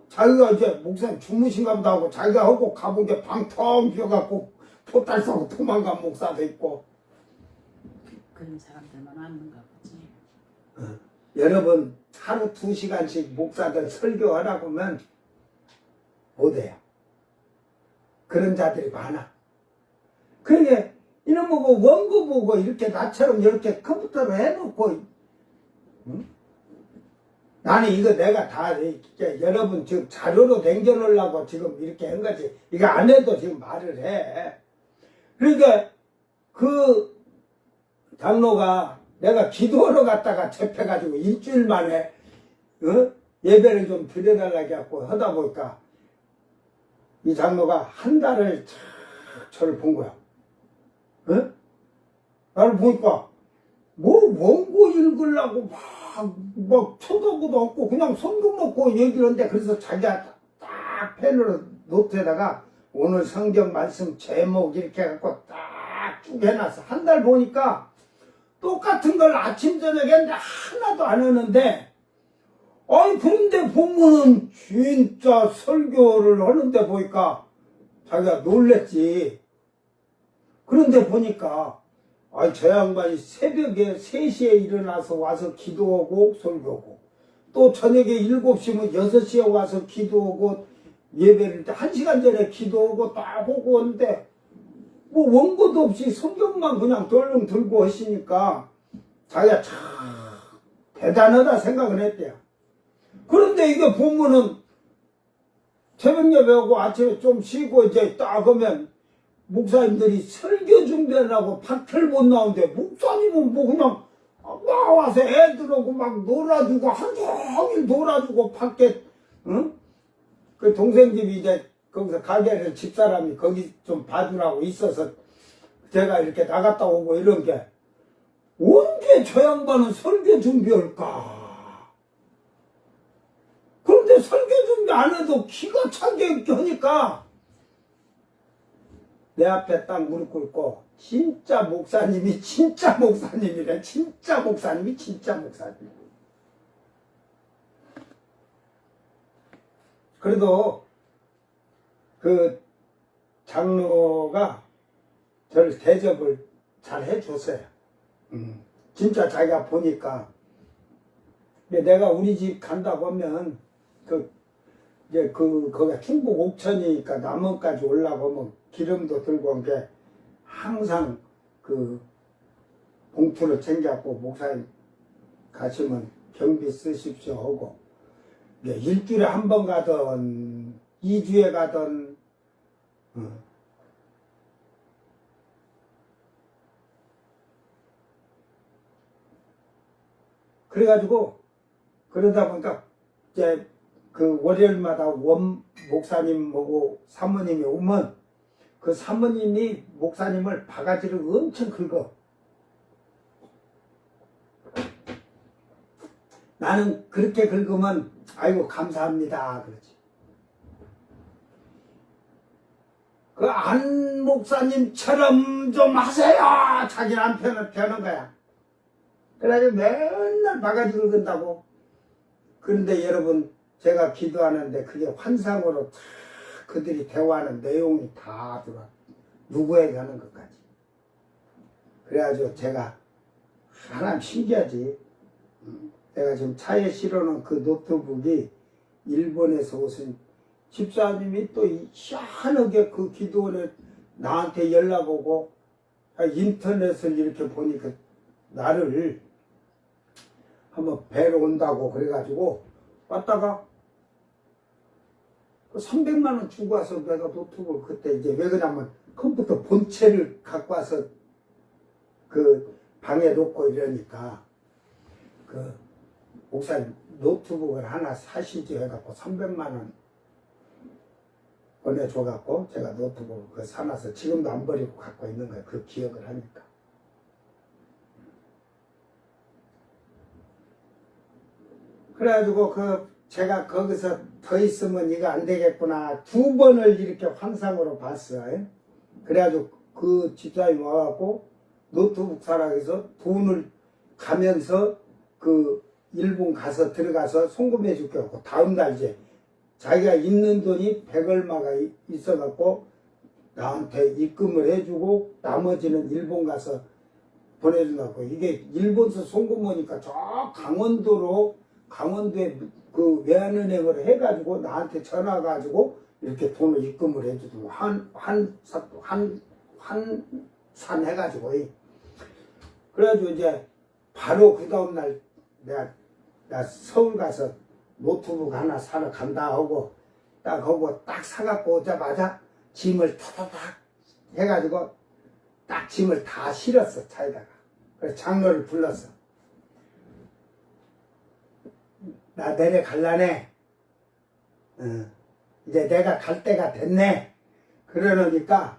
자기가 이제 목사님 주무신가 보다 하고 자기가 하고 가본 게 방텅 비어갖고 포탈 싸고 도망간 목사도 있고. 그런 사람들만 왔는가 보지. 여러분 하루 2시간씩 목사들 설교하라고 하면 못해요. 그런 자들이 많아. 그러니까 이런 보고 원고 보고 이렇게 나처럼 이렇게 컴퓨터로 해놓고, 나는 이거 내가 다 여러분 지금 자료로 남겨놓으려고 지금 이렇게 한 거지. 이거 안 해도 지금 말을 해. 그러니까 그 장로가 내가 기도하러 갔다가 접해가지고 일주일 만에 예배를 좀 드려달라고 하고 하다 보니까 이 장로가 한 달을 저를 본 거야. 나를 보니까 뭐 원고 읽으려고 막 쳐다보도 없고 그냥 손금 놓고 얘기를 하는데, 그래서 자기가 딱 펜으로 노트에다가 오늘 성경 말씀 제목 이렇게 갖고 딱 쭉 해놨어. 한 달 보니까 똑같은 걸 아침 저녁에 했는데 하나도 안 하는데, 아니 그런데 보면은 진짜 설교를 하는데 보니까 자기가 놀랬지. 그런데 보니까 아니 저 양반이 새벽에 3시에 일어나서 와서 기도하고 설교하고, 또 저녁에 7시면 6시에 와서 기도하고, 예배를 1시간 전에 기도하고 딱 하고 오는데 뭐 원고도 없이 성경만 그냥 덜렁 들고 하시니까 자기가 참 대단하다 생각을 했대요. 그런데 이게 보면은 새벽 예배하고 아침에 좀 쉬고 이제 딱 하면 목사님들이 설교 준비하려고 밖을 못 나오는데, 목사님은 뭐 그냥 나와서 애들하고 막 놀아주고 하루 종일 놀아주고 밖에, 응? 그 동생 집이 이제 거기서 가게를 집사람이 거기 좀 봐주라고 있어서 제가 이렇게 나갔다 오고 이런 게, 언제 저 양반은 설교 준비할까? 그런데 설교 준비 안 해도 기가 차게 하니까 내 앞에 딱 무릎 꿇고, 진짜 목사님이 진짜 목사님이래. 진짜 목사님이 진짜 목사님. 그래도 그 장로가 저를 대접을 잘 해줬어요. 진짜 자기가 보니까. 근데 내가 우리 집 간다 보면 거기가 충북 옥천이니까 남원까지 올라가면 기름도 들고 온 게 항상 그 봉투를 챙겨갖고, 목사님 가시면 경비 쓰십시오 하고, 일주일에 한 번 가던 2주에 가던, 그래가지고 그러다 보니까 이제 그 월요일마다 원 목사님하고 사모님이 오면 그 사모님이 목사님을 바가지를 엄청 긁어. 나는 그렇게 긁으면 아이고 감사합니다 그러지. 그 안 목사님처럼 좀 하세요. 자기 남편을 펴는 거야. 그래가지고 맨날 바가지 긁은다고. 그런데 여러분, 제가 기도하는데 그게 환상으로 다 그들이 대화하는 내용이 다 들어와. 누구에게 하는 것까지. 그래가지고 제가, 하나님 신기하지. 내가 지금 차에 실어놓은 그 노트북이 일본에서 오신 집사님이 또 희한하게 그 기도원에 나한테 연락 오고, 인터넷을 이렇게 보니까 나를 한번 뵈러 온다고 그래가지고 왔다가 300만 원 주고 와서 내가 노트북을 그때 이제 왜 그러냐면 컴퓨터 본체를 갖고 와서 그 방에 놓고 이러니까 그 목사님 노트북을 하나 사시지 해갖고 300만 원 보내줘갖고 제가 노트북을 그 사놔서 지금도 안 버리고 갖고 있는 거예요. 그 기억을 하니까. 그래가지고 제가 거기서 더 있으면 이거 안 되겠구나. 2번을 이렇게 환상으로 봤어요. 그래가지고 그 집사님이 와갖고 노트북 사라고 해서 돈을 가면서 그 일본 가서 들어가서 송금해 줄게 하고, 다음날 이제 자기가 있는 돈이 100얼마가 있어갖고 나한테 입금을 해주고 나머지는 일본 가서 보내준다고. 이게 일본서 송금 오니까 저 강원도에 그 외환은행을 해가지고 나한테 전화 가지고 이렇게 돈을 입금을 해주더라고. 환산 해가지고. 그래가지고 이제 바로 그 다음날 나 서울 가서 노트북 하나 사러 간다 하고 딱 사갖고 오자마자 짐을 타다닥 해가지고 딱 짐을 다 실었어, 차에다가. 그래서 장로를 불렀어. 나 내려갈라네. 이제 내가 갈 때가 됐네. 그러니까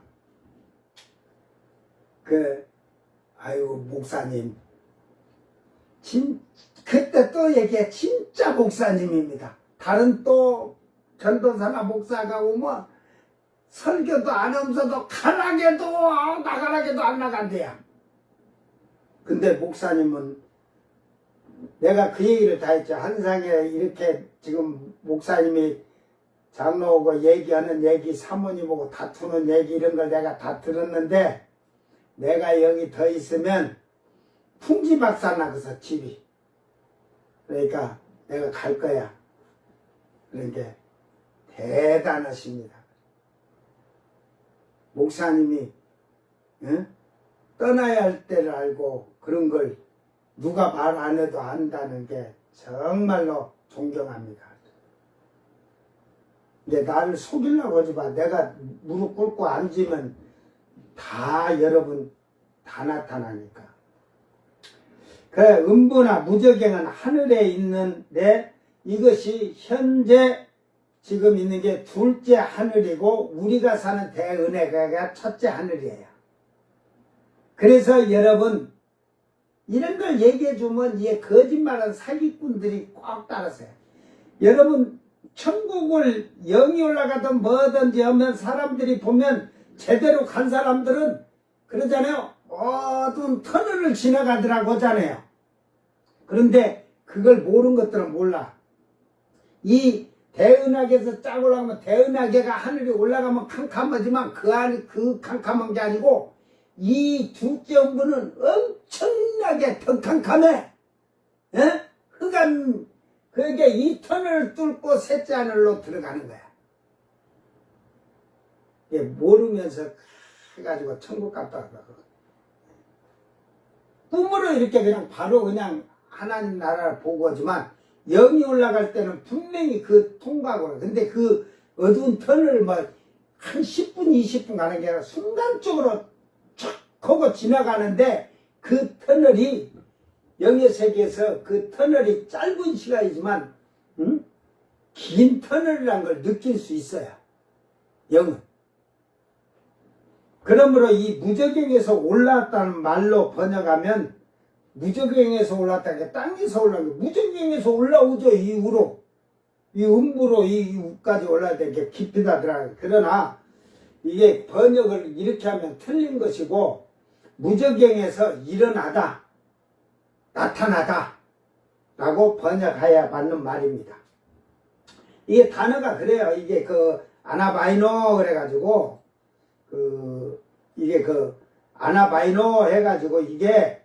아유 목사님, 그때 또 얘기해. 진짜 목사님입니다. 다른 또 전도사나 목사가 오면 설교도 안 하면서도 가라게도 나가라게도 안 나간대야. 근데 목사님은 내가 그 얘기를 다 했죠. 한상에 이렇게 지금 목사님이 장로하고 얘기하는 얘기, 사모님하고 다투는 얘기 이런 걸 내가 다 들었는데 내가 여기 더 있으면 풍지박산 나가서 집이. 그러니까 내가 갈 거야. 그러니까 대단하십니다. 목사님이 떠나야 할 때를 알고 그런 걸 누가 말 안 해도 안다는 게 정말로 존경합니다. 이제 나를 속이려고 하지 마. 내가 무릎 꿇고 앉으면 다 여러분 다 나타나니까. 그래, 음부나 무저갱은 하늘에 있는데 이것이 현재 지금 있는 게 둘째 하늘이고 우리가 사는 대은혜가 첫째 하늘이에요. 그래서 여러분 이런 걸 얘기해 주면 이게 거짓말하는 사기꾼들이 꽉 따라서요. 여러분 천국을 영이 올라가든 뭐든지 하면 사람들이 보면 제대로 간 사람들은 그러잖아요. 어두운 터널을 지나가더라고 하잖아요. 그런데 그걸 모르는 것들은 몰라. 이 대은하계에서 쫙 올라가면 대은하계가 하늘이 올라가면 캄캄하지만 그 안이 그 캄캄한 게 아니고 이 둘째 음부는 엄청나게 더 캄캄해. 예? 흑암. 그러니까 이 터널을 뚫고 셋째 하늘로 들어가는 거야. 예, 모르면서 해가지고 천국 갔다 왔다고. 꿈으로 이렇게 그냥 바로 그냥 하나님 나라를 보고 오지만 영이 올라갈 때는 분명히 그 통과하고. 근데 그 어두운 터널을 뭐 한 10분, 20분 가는 게 아니라 순간적으로 촥 하고 지나가는데 그 터널이 영의 세계에서 그 터널이 짧은 시간이지만 긴 터널이라는 걸 느낄 수 있어요. 영은. 그러므로 이 무저갱에서 올라왔다는 말로 번역하면 무저갱에서 올라왔다는 게 땅에서 올라온 게 무저갱에서 올라오죠. 이후로. 이 음부로 이 우까지 올라올 때 이렇게 깊이 다더라고요. 그러나 이게 번역을 이렇게 하면 틀린 것이고 무저갱에서 일어나다, 나타나다 라고 번역해야 맞는 말입니다. 이게 단어가 그래요. 이게 그 아나바이노 그래가지고 이게 그 아나바이노 해가지고 이게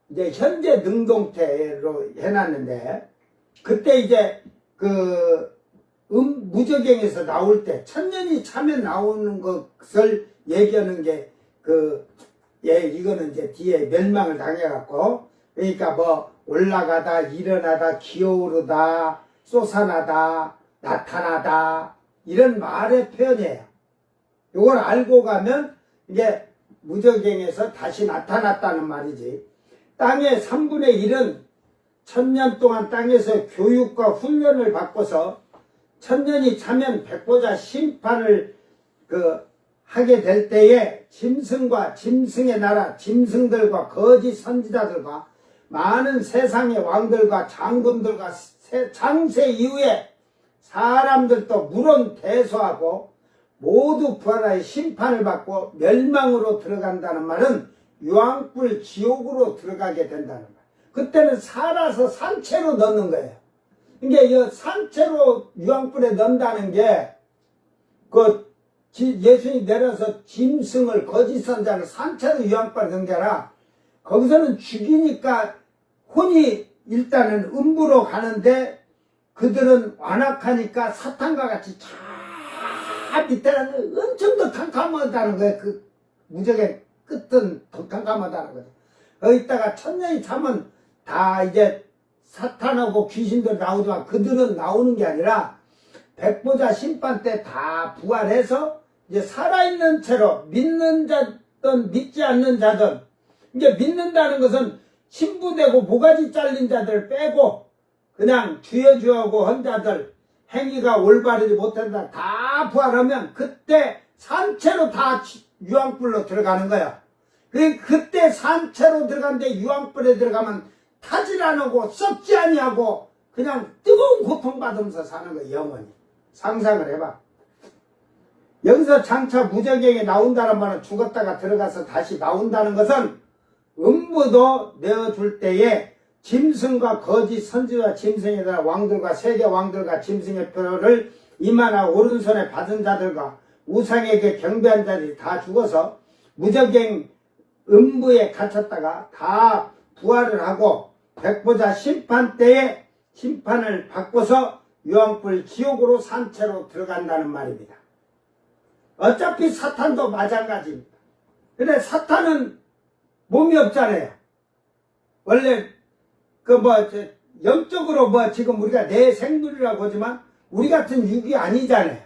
이제 현재 능동태로 해놨는데 그때 이제 그 무저갱에서 나올 때 천년이 차면 나오는 것을 얘기하는 게 이거는 이제 뒤에 멸망을 당해갖고 그러니까 뭐 올라가다 일어나다 기어오르다 솟아나다 나타나다 이런 말의 표현이에요. 이걸 알고 가면 이게 무저갱에서 다시 나타났다는 말이지. 땅의 3분의 1은 1000년 동안 땅에서 교육과 훈련을 받고서 1000년이 차면 백보자 심판을 하게 될 때에 짐승과 짐승의 나라, 짐승들과 거짓 선지자들과 많은 세상의 왕들과 장군들과 창세 이후에 사람들도 물론 대소하고 모두 부활하여 심판을 받고 멸망으로 들어간다는 말은 유황불 지옥으로 들어가게 된다는 말. 그때는 살아서 산채로 넣는 거예요. 그러니까 이 산채로 유황불에 넣는다는 게 예수님이 내려서 짐승을 거짓 선자를 산채로 유황불에 넣는 게 아니라 거기서는 죽이니까 혼이 일단은 음부로 가는데 그들은 완악하니까 사탄과 같이 저 밑에는 엄청 더 캄캄하다는 거예요. 그 무적의 끝은 더 캄캄하다는 거죠. 거기다가 천년이 차면 다 이제 사탄하고 귀신들 나오지만 그들은 나오는 게 아니라 백보자 심판 때 다 부활해서 이제 살아있는 채로 믿는 자든 믿지 않는 자든 이제 믿는다는 것은 신부되고 모가지 잘린 자들 빼고 그냥 주여주여하고 한 자들 행위가 올바르지 못한다 다 부활하면 그때 산채로 다 유황불로 들어가는 거야. 그때 산채로 들어가는데 유황불에 들어가면 타질 안 하고 썩지 아니하고 그냥 뜨거운 고통받으면서 사는 거야. 영원히. 상상을 해봐. 여기서 장차 무저갱에 나온다는 말은 죽었다가 들어가서 다시 나온다는 것은 음부도 내어줄 때에 짐승과 거짓 선지와 짐승에다 왕들과 세계 왕들과 짐승의 표를 이만한 오른손에 받은 자들과 우상에게 경배한 자들이 다 죽어서 무저갱 음부에 갇혔다가 다 부활을 하고 백보자 심판 때에 심판을 받고서 유황불 지옥으로 산채로 들어간다는 말입니다. 어차피 사탄도 마찬가지입니다. 근데 사탄은 몸이 없잖아요. 원래 영적으로 지금 우리가 내 생물이라고 하지만 우리 같은 육이 아니잖아요.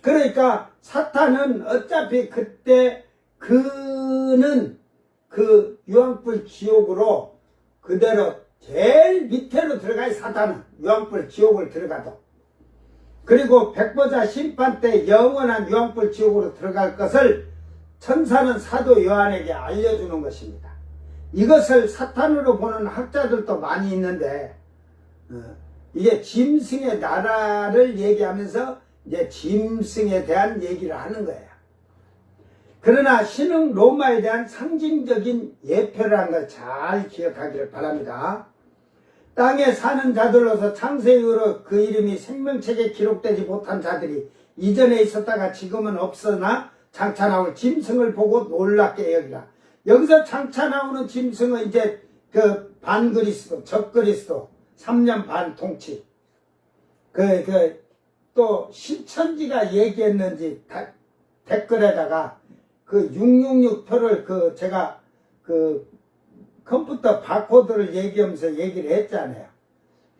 그러니까 사탄은 어차피 그때 그는 그 유황불 지옥으로 그대로 제일 밑으로 들어가요. 사탄은 유황불 지옥을 들어가도. 그리고 백보자 심판 때 영원한 유황불 지옥으로 들어갈 것을 천사는 사도 요한에게 알려주는 것입니다. 이것을 사탄으로 보는 학자들도 많이 있는데 이게 짐승의 나라를 얘기하면서 이제 짐승에 대한 얘기를 하는 거예요. 그러나 신흥 로마에 대한 상징적인 예표라는 걸 잘 기억하기를 바랍니다. 땅에 사는 자들로서 창세 이후로 그 이름이 생명책에 기록되지 못한 자들이 이전에 있었다가 지금은 없으나 장차 나올 짐승을 보고 놀랍게 여기라. 여기서 장차 나오는 짐승은 이제 그 반그리스도, 적그리스도, 3년 반 통치. 또 신천지가 얘기했는지 댓글에다가 그 666표를 제가 컴퓨터 바코드를 얘기하면서 얘기를 했잖아요.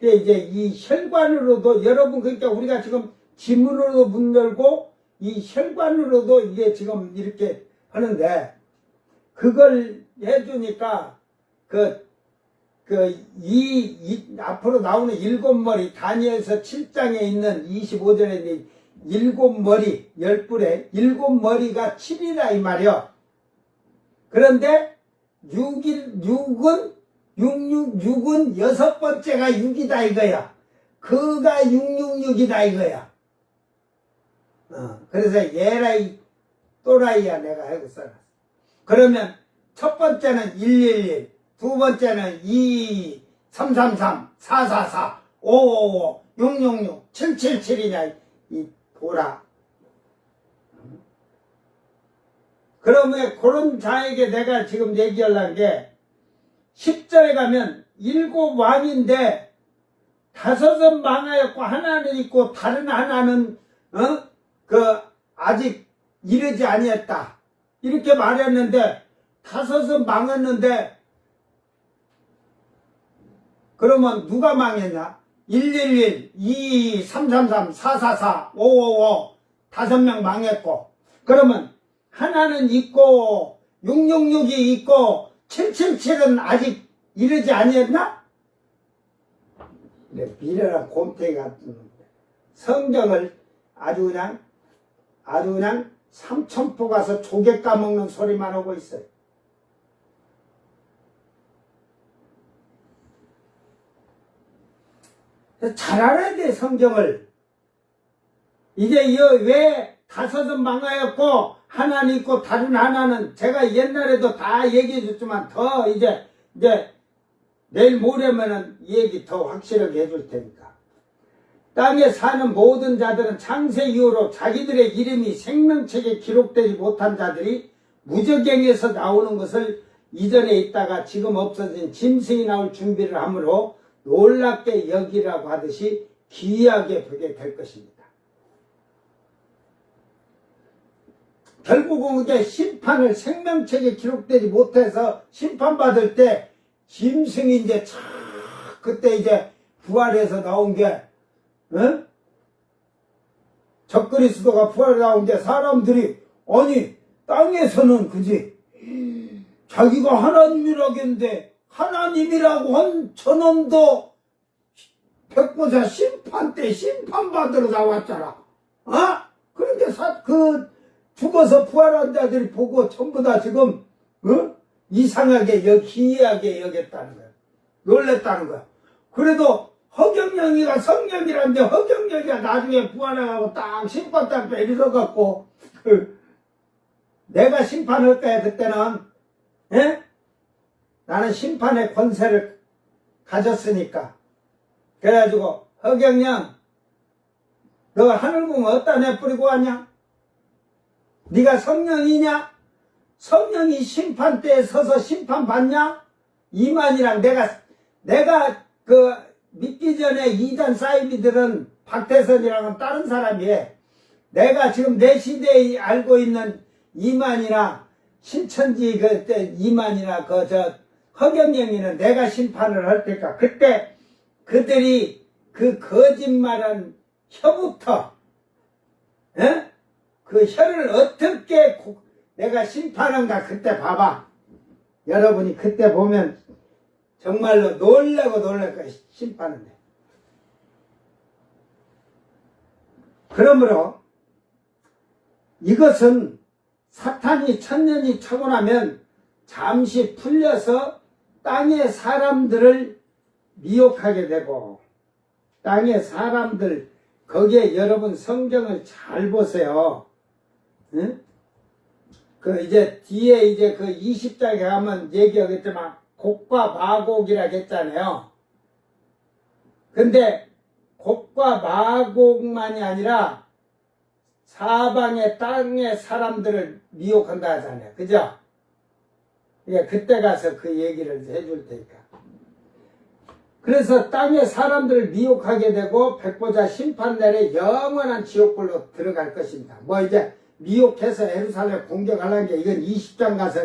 근데 이제 이 혈관으로도 여러분 그러니까 우리가 지금 지문으로도 문 열고 이 혈관으로도 이게 지금 이렇게 하는데 그걸 해주니까 앞으로 나오는 7머리 다니엘서 7장에 있는 25절에 있는 7머리 10뿔에 7머리가 7이라 이 말이요. 그런데 6은 여섯 번째가 6이다 이거야. 그가 666이다 이거야. 그래서 얘라이 또라이야 내가 하고 써놨어. 그러면 첫 번째는 111, 두 번째는 2, 333, 444, 555, 666, 777이냐 이 보라. 그러면 그런 자에게 내가 지금 얘기하려는 게 10절에 가면 7왕인데 5은 망하였고 하나는 있고 다른 하나는 아직 이르지 아니했다 이렇게 말했는데 5은 망했는데 그러면 누가 망했냐? 111, 2, 333, 444, 555 5명 망했고 그러면 하나는 있고 666이 있고 777은 아직 이르지 아니했나? 미래랑 곰탱이 같은 성경을 아주 그냥 삼천포 가서 조개 까먹는 소리만 하고 있어요. 잘 알아야 돼 성경을. 이제 왜 5은 망하였고 하나는 있고 다른 하나는 제가 옛날에도 다 얘기해 줬지만 더 이제 내일 모레면은 얘기 더 확실하게 해줄 테니까. 땅에 사는 모든 자들은 창세 이후로 자기들의 이름이 생명책에 기록되지 못한 자들이 무저갱에서 나오는 것을 이전에 있다가 지금 없어진 짐승이 나올 준비를 하므로 놀랍게 여기라고 하듯이 기이하게 보게 될 것입니다. 결국은 이게 심판을 생명책에 기록되지 못해서 심판받을 때 짐승이 이제 그때 이제 부활해서 나온 게 적그리스도가 부활해 나온 게 사람들이 아니 땅에서는 그지 자기가 하나님이라겠는데 하나님이라고 한 저놈도 백보자 심판 때 심판받으러 나왔잖아. 그러니까 죽어서 부활한 자들이 보고 전부 다 지금 이상하게 기이하게 여겼다는 거야. 놀랬다는 거야. 그래도 허경영이가 성령이란데 허경영이가 나중에 부활하고 딱 심판 딱 내리서갖고 내가 심판할 거야 그때는. 예? 나는 심판의 권세를 가졌으니까. 그래가지고 허경영 너 하늘궁 어디다 내뿌리고 왔냐? 네가 성령이냐? 성령이 심판대에 서서 심판받냐? 이만이랑 내가 그 믿기 전에 이단 사이비들은 박태선이랑은 다른 사람이에요. 내가 지금 내 시대에 알고 있는 이만이나 신천지 그때 이만이나 허경영이는 내가 심판을 할 테니까 그때 그들이 그 거짓말한 혀부터 에? 그 혀를 어떻게 내가 심판한가 그때 봐봐. 여러분이 그때 보면 정말로 놀라고 놀랄 거야. 심판은. 그러므로 이것은 사탄이 천년이 차고 나면 잠시 풀려서 땅의 사람들을 미혹하게 되고 땅의 사람들 거기에 여러분 성경을 잘 보세요. 응? 그 이제 뒤에 이제 그 20장에 가면 얘기하겠지만 곡과 마곡이라 했잖아요. 근데 곡과 마곡만이 아니라 사방의 땅의 사람들을 미혹한다 하잖아요. 그죠? 그때 가서 그 얘기를 해줄 테니까. 그래서 땅의 사람들을 미혹하게 되고 백보자 심판날에 영원한 지옥불로 들어갈 것입니다. 뭐 이제 미혹해서 예루살렘 공격하려는 게 이건 20장 가서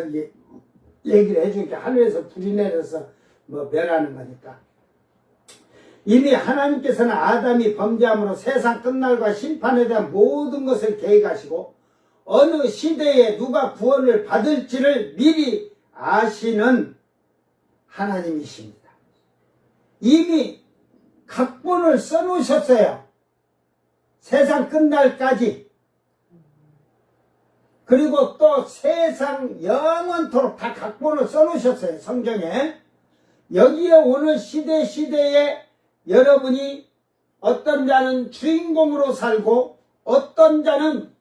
얘기를 해줄게. 하늘에서 불이 내려서 뭐 멸하는 거니까. 이미 하나님께서는 아담이 범죄함으로 세상 끝날과 심판에 대한 모든 것을 계획하시고 어느 시대에 누가 구원을 받을지를 미리 아시는 하나님이십니다. 이미 각본을 써놓으셨어요. 세상 끝날까지. 그리고 또 세상 영원토록 다 각본을 써놓으셨어요. 성경에. 여기에 오는 시대에 여러분이 어떤 자는 주인공으로 살고 어떤 자는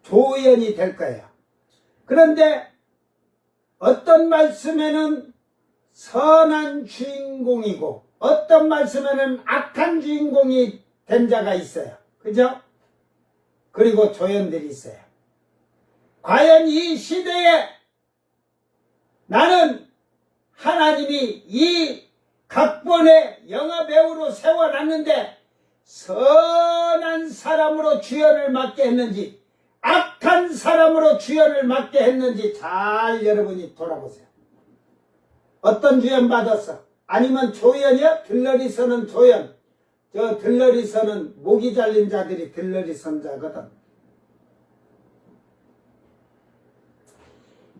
조연이 될 거예요. 그런데 어떤 말씀에는 선한 주인공이고 어떤 말씀에는 악한 주인공이 된 자가 있어요. 그죠? 그리고 조연들이 있어요. 과연 이 시대에 나는 하나님이 이 각본의 영화배우로 세워놨는데 선한 사람으로 주연을 맡게 했는지 악한 사람으로 주연을 맡게 했는지 잘 여러분이 돌아보세요. 어떤 주연 받았어? 아니면 조연이야? 들러리 서는 조연. 저 들러리 서는 목이 잘린 자들이 들러리 선 자거든.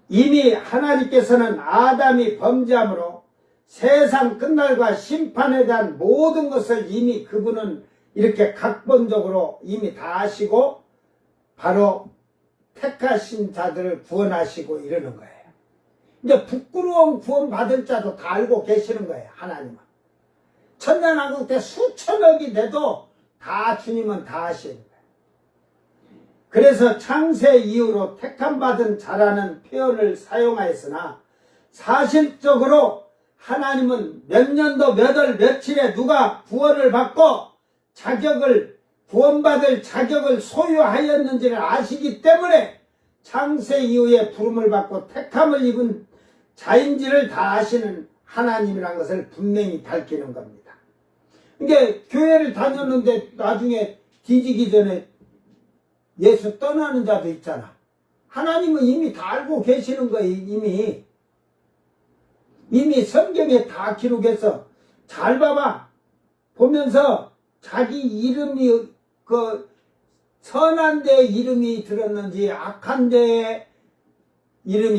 이미 하나님께서는 아담이 범죄함으로 세상 끝날과 심판에 대한 모든 것을 이미 그분은 이렇게 각본적으로 이미 다 아시고 바로 택하신 자들을 구원하시고 이러는 거예요. 이제 부끄러운 구원 받을 자도 다 알고 계시는 거예요. 하나님은. 천년왕국 때 수천억이 돼도 다 주님은 다 아시는 거예요. 그래서 창세 이후로 택함받은 자라는 표현을 사용하였으나 사실적으로 하나님은 몇 년도 몇 월 며칠에 누가 구원을 받고 구원받을 자격을 소유하였는지를 아시기 때문에 창세 이후에 부름을 받고 택함을 입은 자인지를 다 아시는 하나님이라는 것을 분명히 밝히는 겁니다. 이게 교회를 다녔는데 나중에 뒤지기 전에 예수 떠나는 자도 있잖아. 하나님은 이미 다 알고 계시는 거예요. 이미 성경에 다 기록해서 잘 봐봐. 보면서 자기 이름이 선한 데에 이름이 들었는지 악한 데에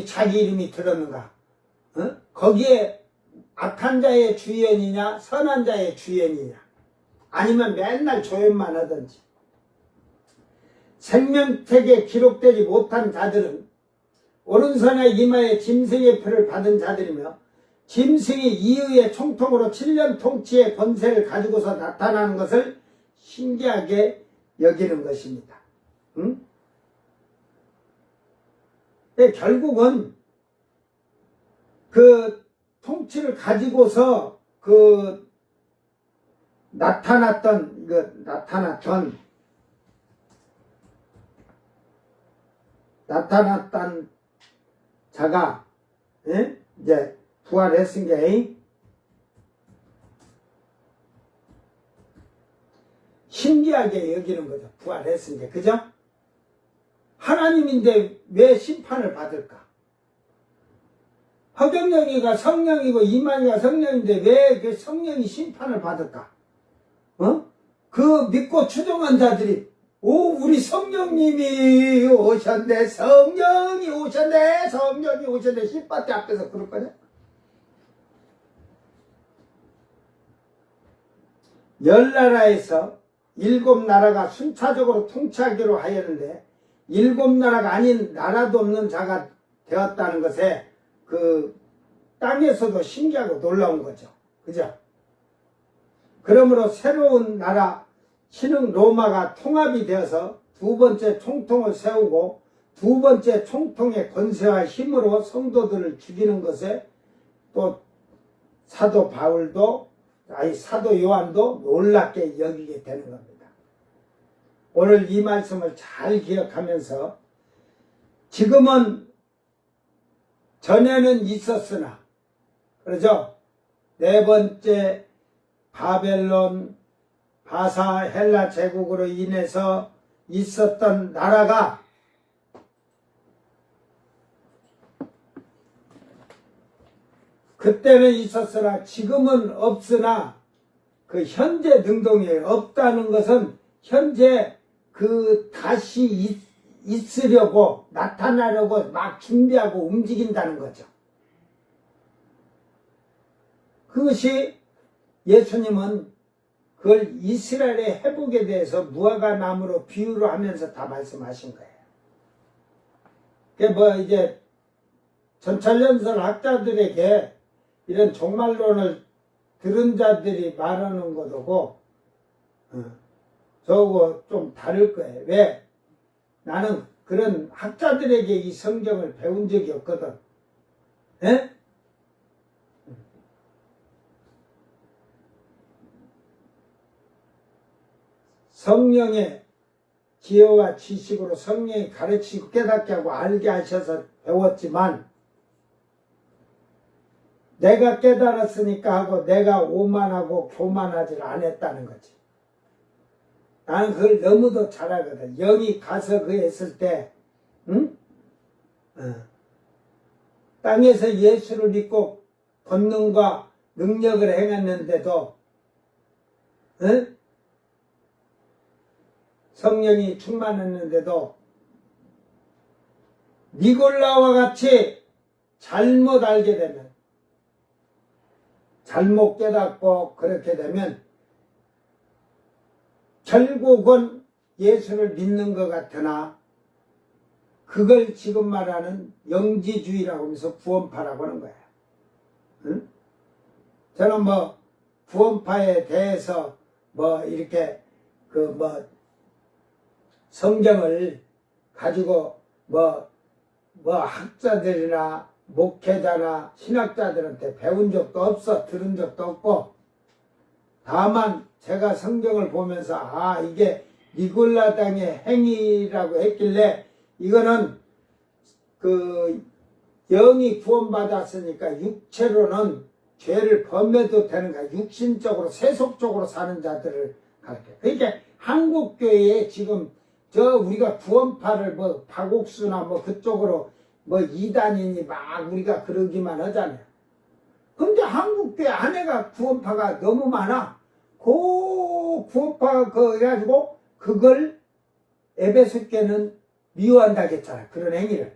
자기 이름이 들었는가. 어? 거기에 악한 자의 주연이냐 선한 자의 주연이냐 아니면 맨날 조연만 하든지. 생명책에 기록되지 못한 자들은 오른손에 이마에 짐승의 표를 받은 자들이며 짐승이 이의의 총통으로 7년 통치의 권세를 가지고서 나타나는 것을 신기하게 여기는 것입니다. 응? 결국은 그 통치를 가지고서 그 나타났던 자가 이제 부활했은 게 신기하게 여기는 거죠. 부활했은 게 그죠? 하나님인데 왜 심판을 받을까? 허경영이가 성령이고 이만희가 성령인데 왜 그 성령이 심판을 받을까? 그 믿고 추종한 자들이 우리 성령님이 오셨네, 성령이 오셨네, 성령이 오셨네, 신바티 앞에서 그럴 거냐? 열 나라에서 7나라가 순차적으로 통치하기로 하였는데 7나라가 아닌 나라도 없는 자가 되었다는 것에 그 땅에서도 신기하고 놀라운 거죠. 그죠? 그러므로 새로운 나라 신흥 로마가 통합이 되어서 두 번째 총통을 세우고 두 번째 총통의 권세와 힘으로 성도들을 죽이는 것에 또 사도 요한도 놀랍게 여기게 되는 겁니다. 오늘 이 말씀을 잘 기억하면서 지금은 전에는 있었으나 그러죠? 네 번째 바벨론 바사 헬라 제국으로 인해서 있었던 나라가 그때는 있었으나 지금은 없으나 그 현재 능동에 없다는 것은 현재 그 다시 있으려고 나타나려고 막 준비하고 움직인다는 거죠. 그것이 예수님은 그걸 이스라엘의 회복에 대해서 무화과 나무로 비유로 하면서 다 말씀하신 거예요. 그게 이제 전찰연설 학자들에게 이런 종말론을 들은 자들이 말하는 것하고 저거 좀 다를 거예요. 왜? 나는 그런 학자들에게 이 성경을 배운 적이 없거든. 에? 성령의 지혜와 지식으로 성령이 가르치고 깨닫게 하고 알게 하셔서 배웠지만 내가 깨달았으니까 하고 내가 오만하고 교만하지를 않았다는 거지. 나는 그걸 너무도 잘하거든. 영이 가서 그 했을 때 땅에서 예수를 믿고 권능과 능력을 행했는데도 성령이 충만했는데도 니골라와 같이 잘못 알게 되면 잘못 깨닫고 그렇게 되면 결국은 예수를 믿는 것 같으나 그걸 지금 말하는 영지주의라고 하면서 구원파라고 하는 거예요. 응? 저는 구원파에 대해서 이렇게 성경을 가지고 학자들이나 목회자나 신학자들한테 배운 적도 없어, 들은 적도 없고, 다만 제가 성경을 보면서 이게 니골라당의 행위라고 했길래 이거는 그 영이 구원받았으니까 육체로는 죄를 범해도 되는 거야. 육신적으로 세속적으로 사는 자들을 가르쳐요. 그러니까 한국교회에 지금 우리가 구원파를 박옥수나 그쪽으로 이단이니 막 우리가 그러기만 하잖아요. 근데 한국교회 안에가 구원파가 너무 많아. 구원파 해가지고 그걸 에베소교회는 미워한다고 했잖아. 그런 행위를.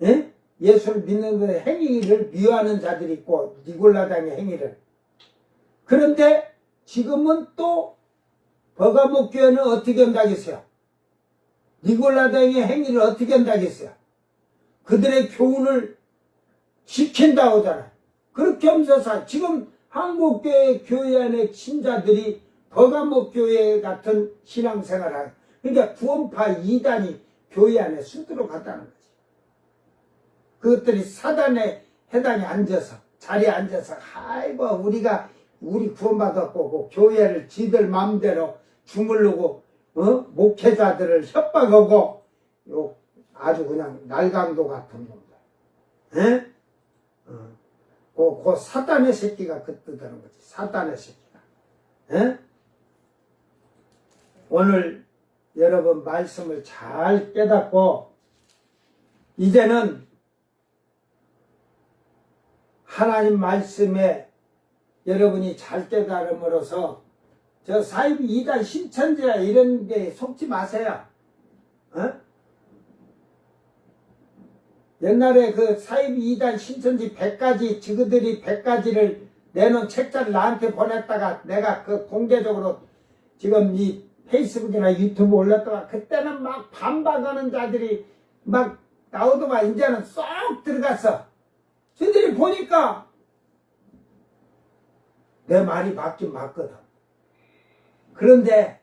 예? 예수를 믿는 그 행위를 미워하는 자들이 있고 니골라당의 행위를. 그런데 지금은 또 버가목교회는 어떻게 한다겠어요? 니골라당의 행위를 어떻게 한다겠어요? 그들의 교훈을 지킨다고 하잖아요. 그렇게 하면서 지금 한국교회 교회 안에 신자들이 버가목 교회 같은 신앙생활을 하고, 그러니까 구원파 이단이 교회 안에 수두룩 갔다는 거지. 그것들이 사단의 해당에 앉아서, 자리에 앉아서, 아이고, 우리 구원받았고, 교회를 지들 마음대로 주물르고, 목회자들을 협박하고, 아주 그냥 날강도 같은 놈들. 예? 그 사단의 새끼가 그 뜻하는 거지. 사단의 새끼가. 예? 오늘 여러분 말씀을 잘 깨닫고, 이제는 하나님 말씀에 여러분이 잘 깨달음으로써 저 사입 이단 신천지야 이런 데 속지 마세요. 옛날에 그 사입 이단 신천지 100가지 지그들이 100가지를 내놓은 책자를 나한테 보냈다가 내가 그 공개적으로 지금 이 페이스북이나 유튜브 올렸다가 그때는 막 반박하는 자들이 막 나오더만 이제는 쏙 들어갔어. 저들이 보니까 내 말이 맞긴 맞거든. 그런데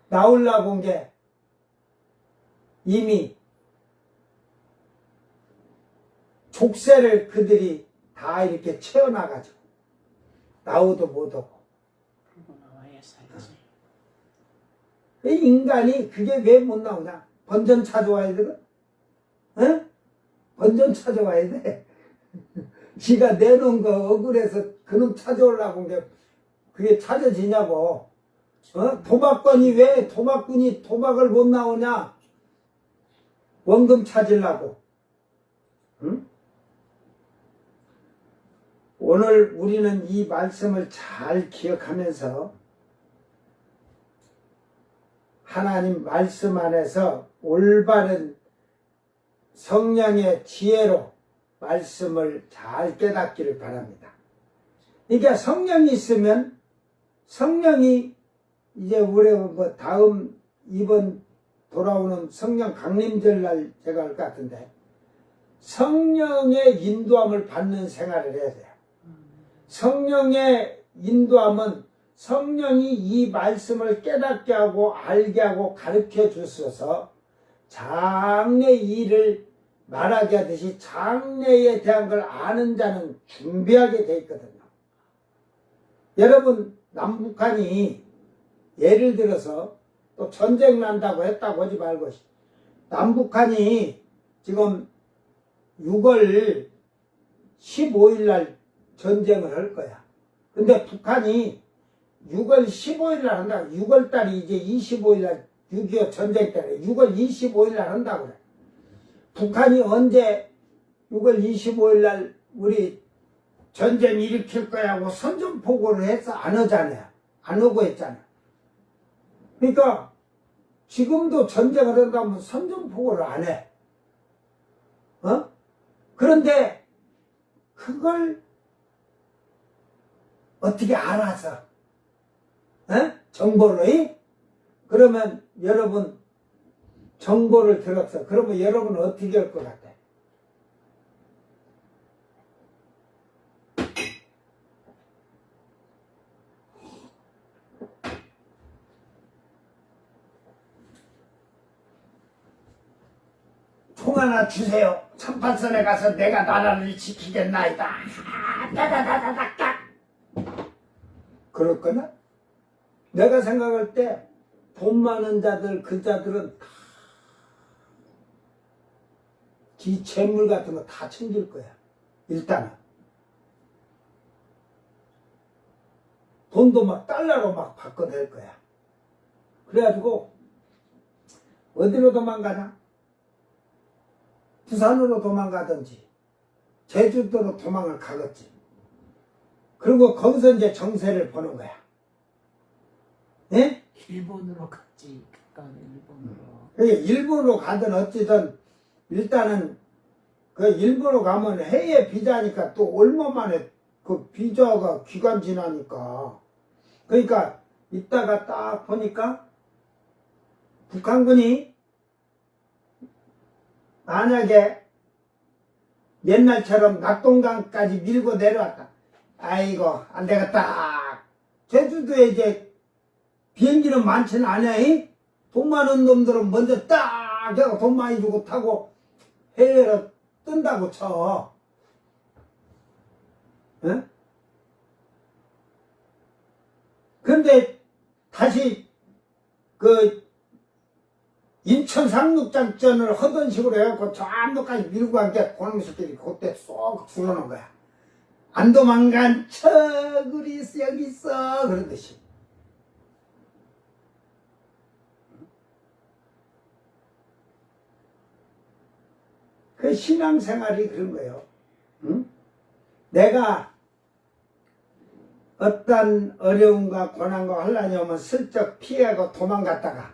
나오려고 온 게 이미 족쇄를 그들이 다 이렇게 채워놔가지고 나오도 못하고. 그러고 나와야 살지. 인간이 그게 왜 못 나오냐? 번전 찾아와야 되거든. 응? 번전 찾아와야 돼. 지가 내놓은 거 억울해서 그놈 찾아오려고 온 게 그게 찾아지냐고. 도박꾼이 왜 도박꾼이 도박을 못 나오냐? 원금 찾으려고. 응? 오늘 우리는 이 말씀을 잘 기억하면서 하나님 말씀 안에서 올바른 성령의 지혜로 말씀을 잘 깨닫기를 바랍니다. 그러니까 성령이 있으면 성령이 이제 우리 뭐 다음 이번 돌아오는 성령 강림절 날 제가 할 것 같은데 성령의 인도함을 받는 생활을 해야 돼요. 성령의 인도함은 성령이 이 말씀을 깨닫게 하고 알게 하고 가르쳐 주셔서 장래 일을 말하게 하듯이 장래에 대한 걸 아는 자는 준비하게 돼 있거든요. 여러분 남북한이 예를 들어서 또 전쟁 난다고 했다고 하지 말고 남북한이 지금 6월 15일 날 전쟁을 할 거야. 근데 북한이 6월 15일 날 한다고. 6월 달이 이제 25일 날 6.25 전쟁 때문에 6월 25일 날 한다고 그래. 북한이 언제 6월 25일 날 우리 전쟁 일으킬 거야 하고 선전포고를 해서 안 하잖아요. 안 오고 했잖아요. 그러니까 지금도 전쟁을 한다면 선전포고를 안 해. 그런데 그걸 어떻게 알아서 정보를 그러면 여러분 정보를 들었어. 그러면 여러분은 어떻게 할 것 같아? 총 하나 주세요. 38선에 가서 내가 나라를 지키겠나이다. 따다다다닥. 그럴 거냐? 내가 생각할 때 돈 많은 자들 그 자들은 다 지 재물 같은 거 다 챙길 거야. 일단은 돈도 막 달러로 막 바꿔낼 거야. 그래가지고 어디로 도망가냐? 부산으로 도망가든지 제주도로 도망을 가겠지. 그리고 거기서 이제 정세를 보는 거야. 예? 일본으로 갔지. 가까운 일본으로. 그게 일본으로 가든 어찌든 일단은 그 일본으로 가면 해외 비자니까 또 얼마 만에 그 비자가 기간 지나니까. 그러니까 이따가 딱 보니까 북한군이 만약에 옛날처럼 낙동강까지 밀고 내려왔다. 아이고 안 되겠다. 제주도에 이제 비행기는 많지는 않아. 돈 많은 놈들은 먼저 딱 해가 돈 많이 주고 타고 해외로 뜬다고 쳐. 응? 근데 다시 그 인천 상륙작전을 하던 식으로 해갖고 저 안도까지 밀고 간 게 그놈 새끼들이 그때 쏙 불러놓은 거야. 안 도망간 척 우리 여기 있어 그러듯이. 그 신앙생활이 그런 거예요. 응? 내가 어떤 어려움과 고난과 혼란이 오면 슬쩍 피하고 도망갔다가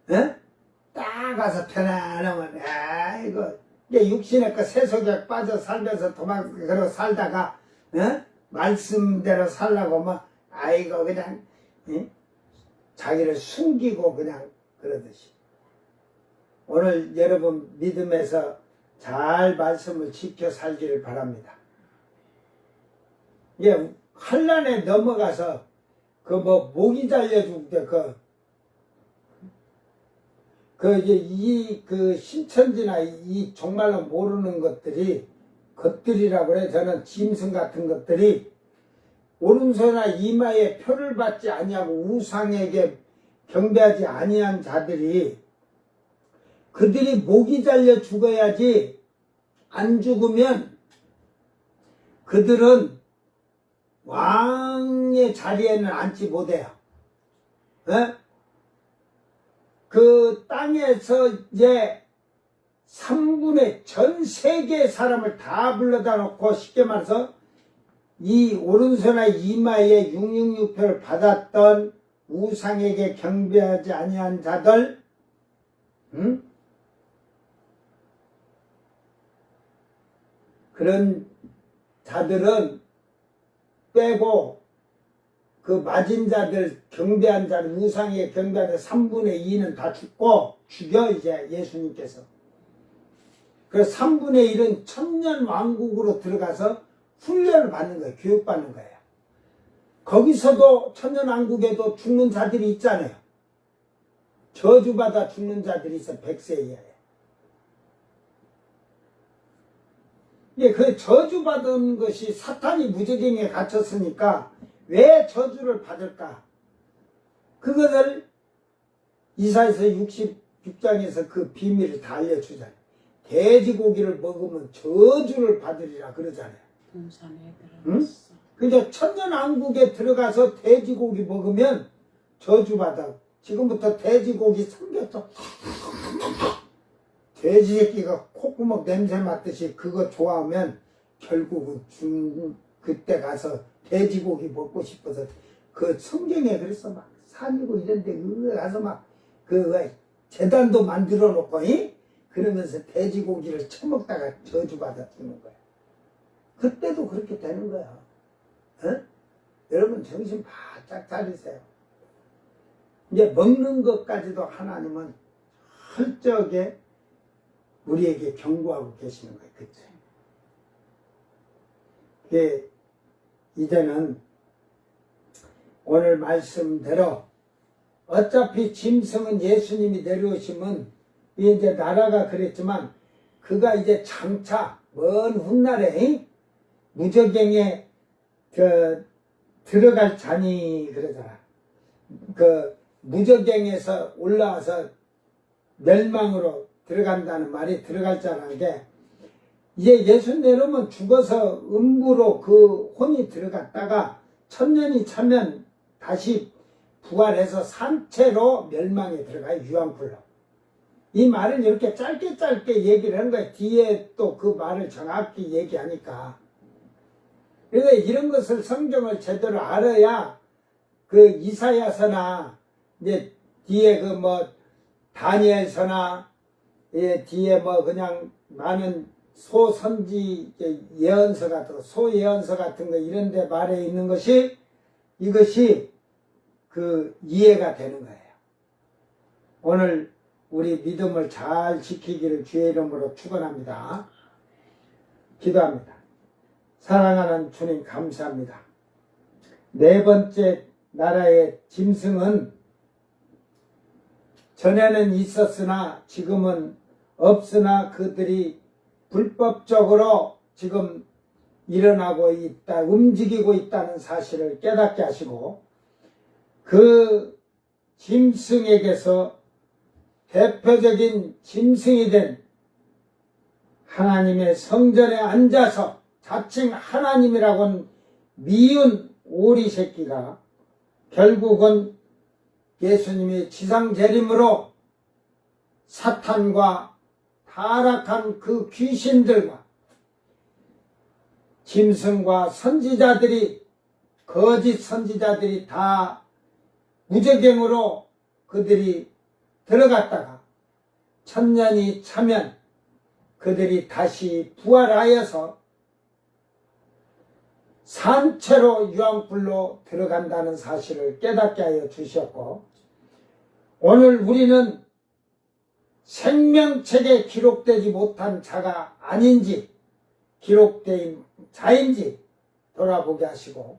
딱 가서 편안하면 아이고 이게 육신의 그 세속에 빠져 살면서 그러고 살다가 말씀대로 살라고 막 아이고 그냥 자기를 숨기고 그냥 그러듯이. 오늘 여러분 믿음에서 잘 말씀을 지켜 살기를 바랍니다. 예, 환란에 넘어가서 그 뭐 목이 잘려 죽을 때 그 신천지나 이 정말로 모르는 것들이라고 그래. 저는 짐승 같은 것들이 오른손이나 이마에 표를 받지 아니하고 우상에게 경배하지 아니한 자들이 그들이 목이 잘려 죽어야지 안 죽으면 그들은 왕의 자리에는 앉지 못해요. 그 땅에서 이제 3분의 전 세계 사람을 다 불러다 놓고 쉽게 말해서 이 오른손이나 이마에 666표를 받았던 우상에게 경배하지 아니한 자들, 그런 자들은 빼고 그 맞은 자들, 경배한 자들, 우상에 경배한 자들 3분의 2는 다 죽여 이제 예수님께서. 그래서 3분의 1은 천년 왕국으로 들어가서 훈련을 받는 거예요. 교육받는 거예요. 거기서도 천년 왕국에도 죽는 자들이 있잖아요. 저주받아 죽는 자들이 있어. 100세 이하에. 예, 그 저주받은 것이 사탄이 무저갱에 갇혔으니까 왜 저주를 받을까? 그것을 이사야서 66장에서 그 비밀을 다 알려주잖아요. 돼지고기를 먹으면 저주를 받으리라 그러잖아요. 동산에 들어갔어. 그러니까 천년왕국에 들어가서 돼지고기 먹으면 저주받아. 지금부터 돼지고기 삼겹살 돼지 새끼가 콧구멍 냄새 맡듯이 그거 좋아하면 결국은 그때 가서 돼지고기 먹고 싶어서 그 성경에 그래서 막 산이고 이런데 가서 막 그 재단도 만들어 놓고 그러면서 돼지고기를 처먹다가 저주받아 죽는 거야. 그때도 그렇게 되는 거야. 여러분 정신 바짝 차리세요. 이제 먹는 것까지도 하나님은 철저하게 우리에게 경고하고 계시는 거예요. 그치? 그게 이제는 오늘 말씀대로 어차피 짐승은 예수님이 내려오시면 이제 나라가 그랬지만 그가 이제 장차 먼 훗날에 무저갱에 들어갈 자니 그러잖아. 그 무저갱에서 올라와서 멸망으로 들어간다는 말이 들어갈 자라는 게 이제 예수 내려오면 죽어서 음부로 그 혼이 들어갔다가 천년이 차면 다시 부활해서 산채로 멸망에 들어가요. 유황불로. 이 말을 이렇게 짧게 얘기를 한 거예요. 뒤에 또 그 말을 정확히 얘기하니까. 그래서 이런 것을 성경을 제대로 알아야 그 이사야서나 이제 뒤에 그 뭐 다니엘서나 뒤에 뭐 그냥 많은 소선지 예언서 같은 거, 소예언서 같은 거 이런 데 말에 있는 것이 이것이 그 이해가 되는 거예요. 오늘 우리 믿음을 잘 지키기를 주의 이름으로 축원합니다. 기도합니다. 사랑하는 주님 감사합니다. 네 번째 나라의 짐승은 전에는 있었으나 지금은 없으나 그들이 불법적으로 지금 일어나고 있다, 움직이고 있다는 사실을 깨닫게 하시고 그 짐승에게서 대표적인 짐승이 된 하나님의 성전에 앉아서 자칭 하나님이라고는 미운 오리 새끼가 결국은 예수님이 지상재림으로 사탄과 타락한 그 귀신들과 짐승과 선지자들이 거짓 선지자들이 다 무저갱으로 그들이 들어갔다가 천년이 차면 그들이 다시 부활하여서 산채로 유황불로 들어간다는 사실을 깨닫게 하여 주셨고 오늘 우리는 생명책에 기록되지 못한 자가 아닌지 기록된 자인지 돌아보게 하시고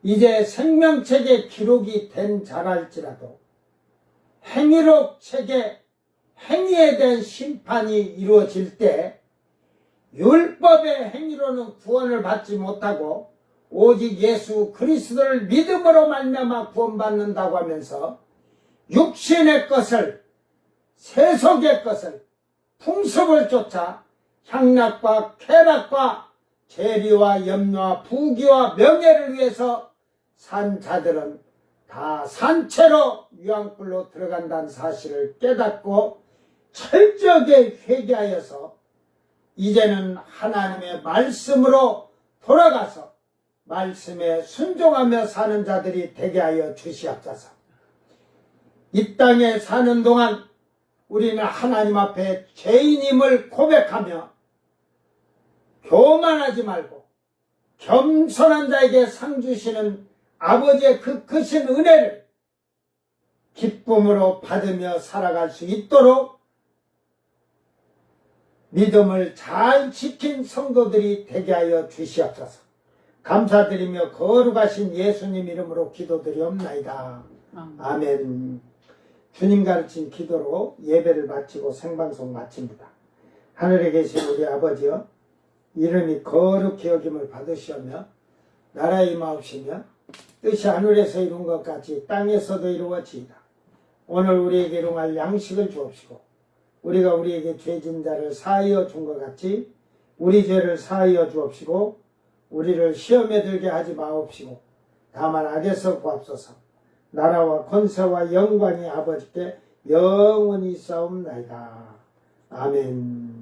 이제 생명책에 기록이 된 자랄지라도 행위록 책에 행위에 대한 심판이 이루어질 때 율법의 행위로는 구원을 받지 못하고 오직 예수 그리스도를 믿음으로 말미암아 구원받는다고 하면서 육신의 것을 세속의 것을 풍습을 쫓아 향락과 쾌락과 재리와 염려와 부귀와 명예를 위해서 산 자들은 다 산채로 유황불로 들어간다는 사실을 깨닫고 철저하게 회개하여서 이제는 하나님의 말씀으로 돌아가서 말씀에 순종하며 사는 자들이 되게 하여 주시옵소서. 이 땅에 사는 동안 우리는 하나님 앞에 죄인임을 고백하며 교만하지 말고 겸손한 자에게 상 주시는 아버지의 그 크신 은혜를 기쁨으로 받으며 살아갈 수 있도록 믿음을 잘 지킨 성도들이 되게 하여 주시옵소서. 감사드리며 거룩하신 예수님 이름으로 기도드리옵나이다. 아멘. 주님 가르친 기도로 예배를 마치고 생방송 마칩니다. 하늘에 계신 우리 아버지여, 이름이 거룩히 여김을 받으시오며 나라에 임하옵시며 뜻이 하늘에서 이룬 것 같이 땅에서도 이루어지이다. 오늘 우리에게 일용할 양식을 주옵시고 우리가 우리에게 죄진 자를 사하여 준 것 같이 우리 죄를 사하여 주옵시고 우리를 시험에 들게 하지 마옵시고 다만 악에서 구합소서. 나라와 권세와 영광이 아버지께 영원히 있사옵나이다. 아멘.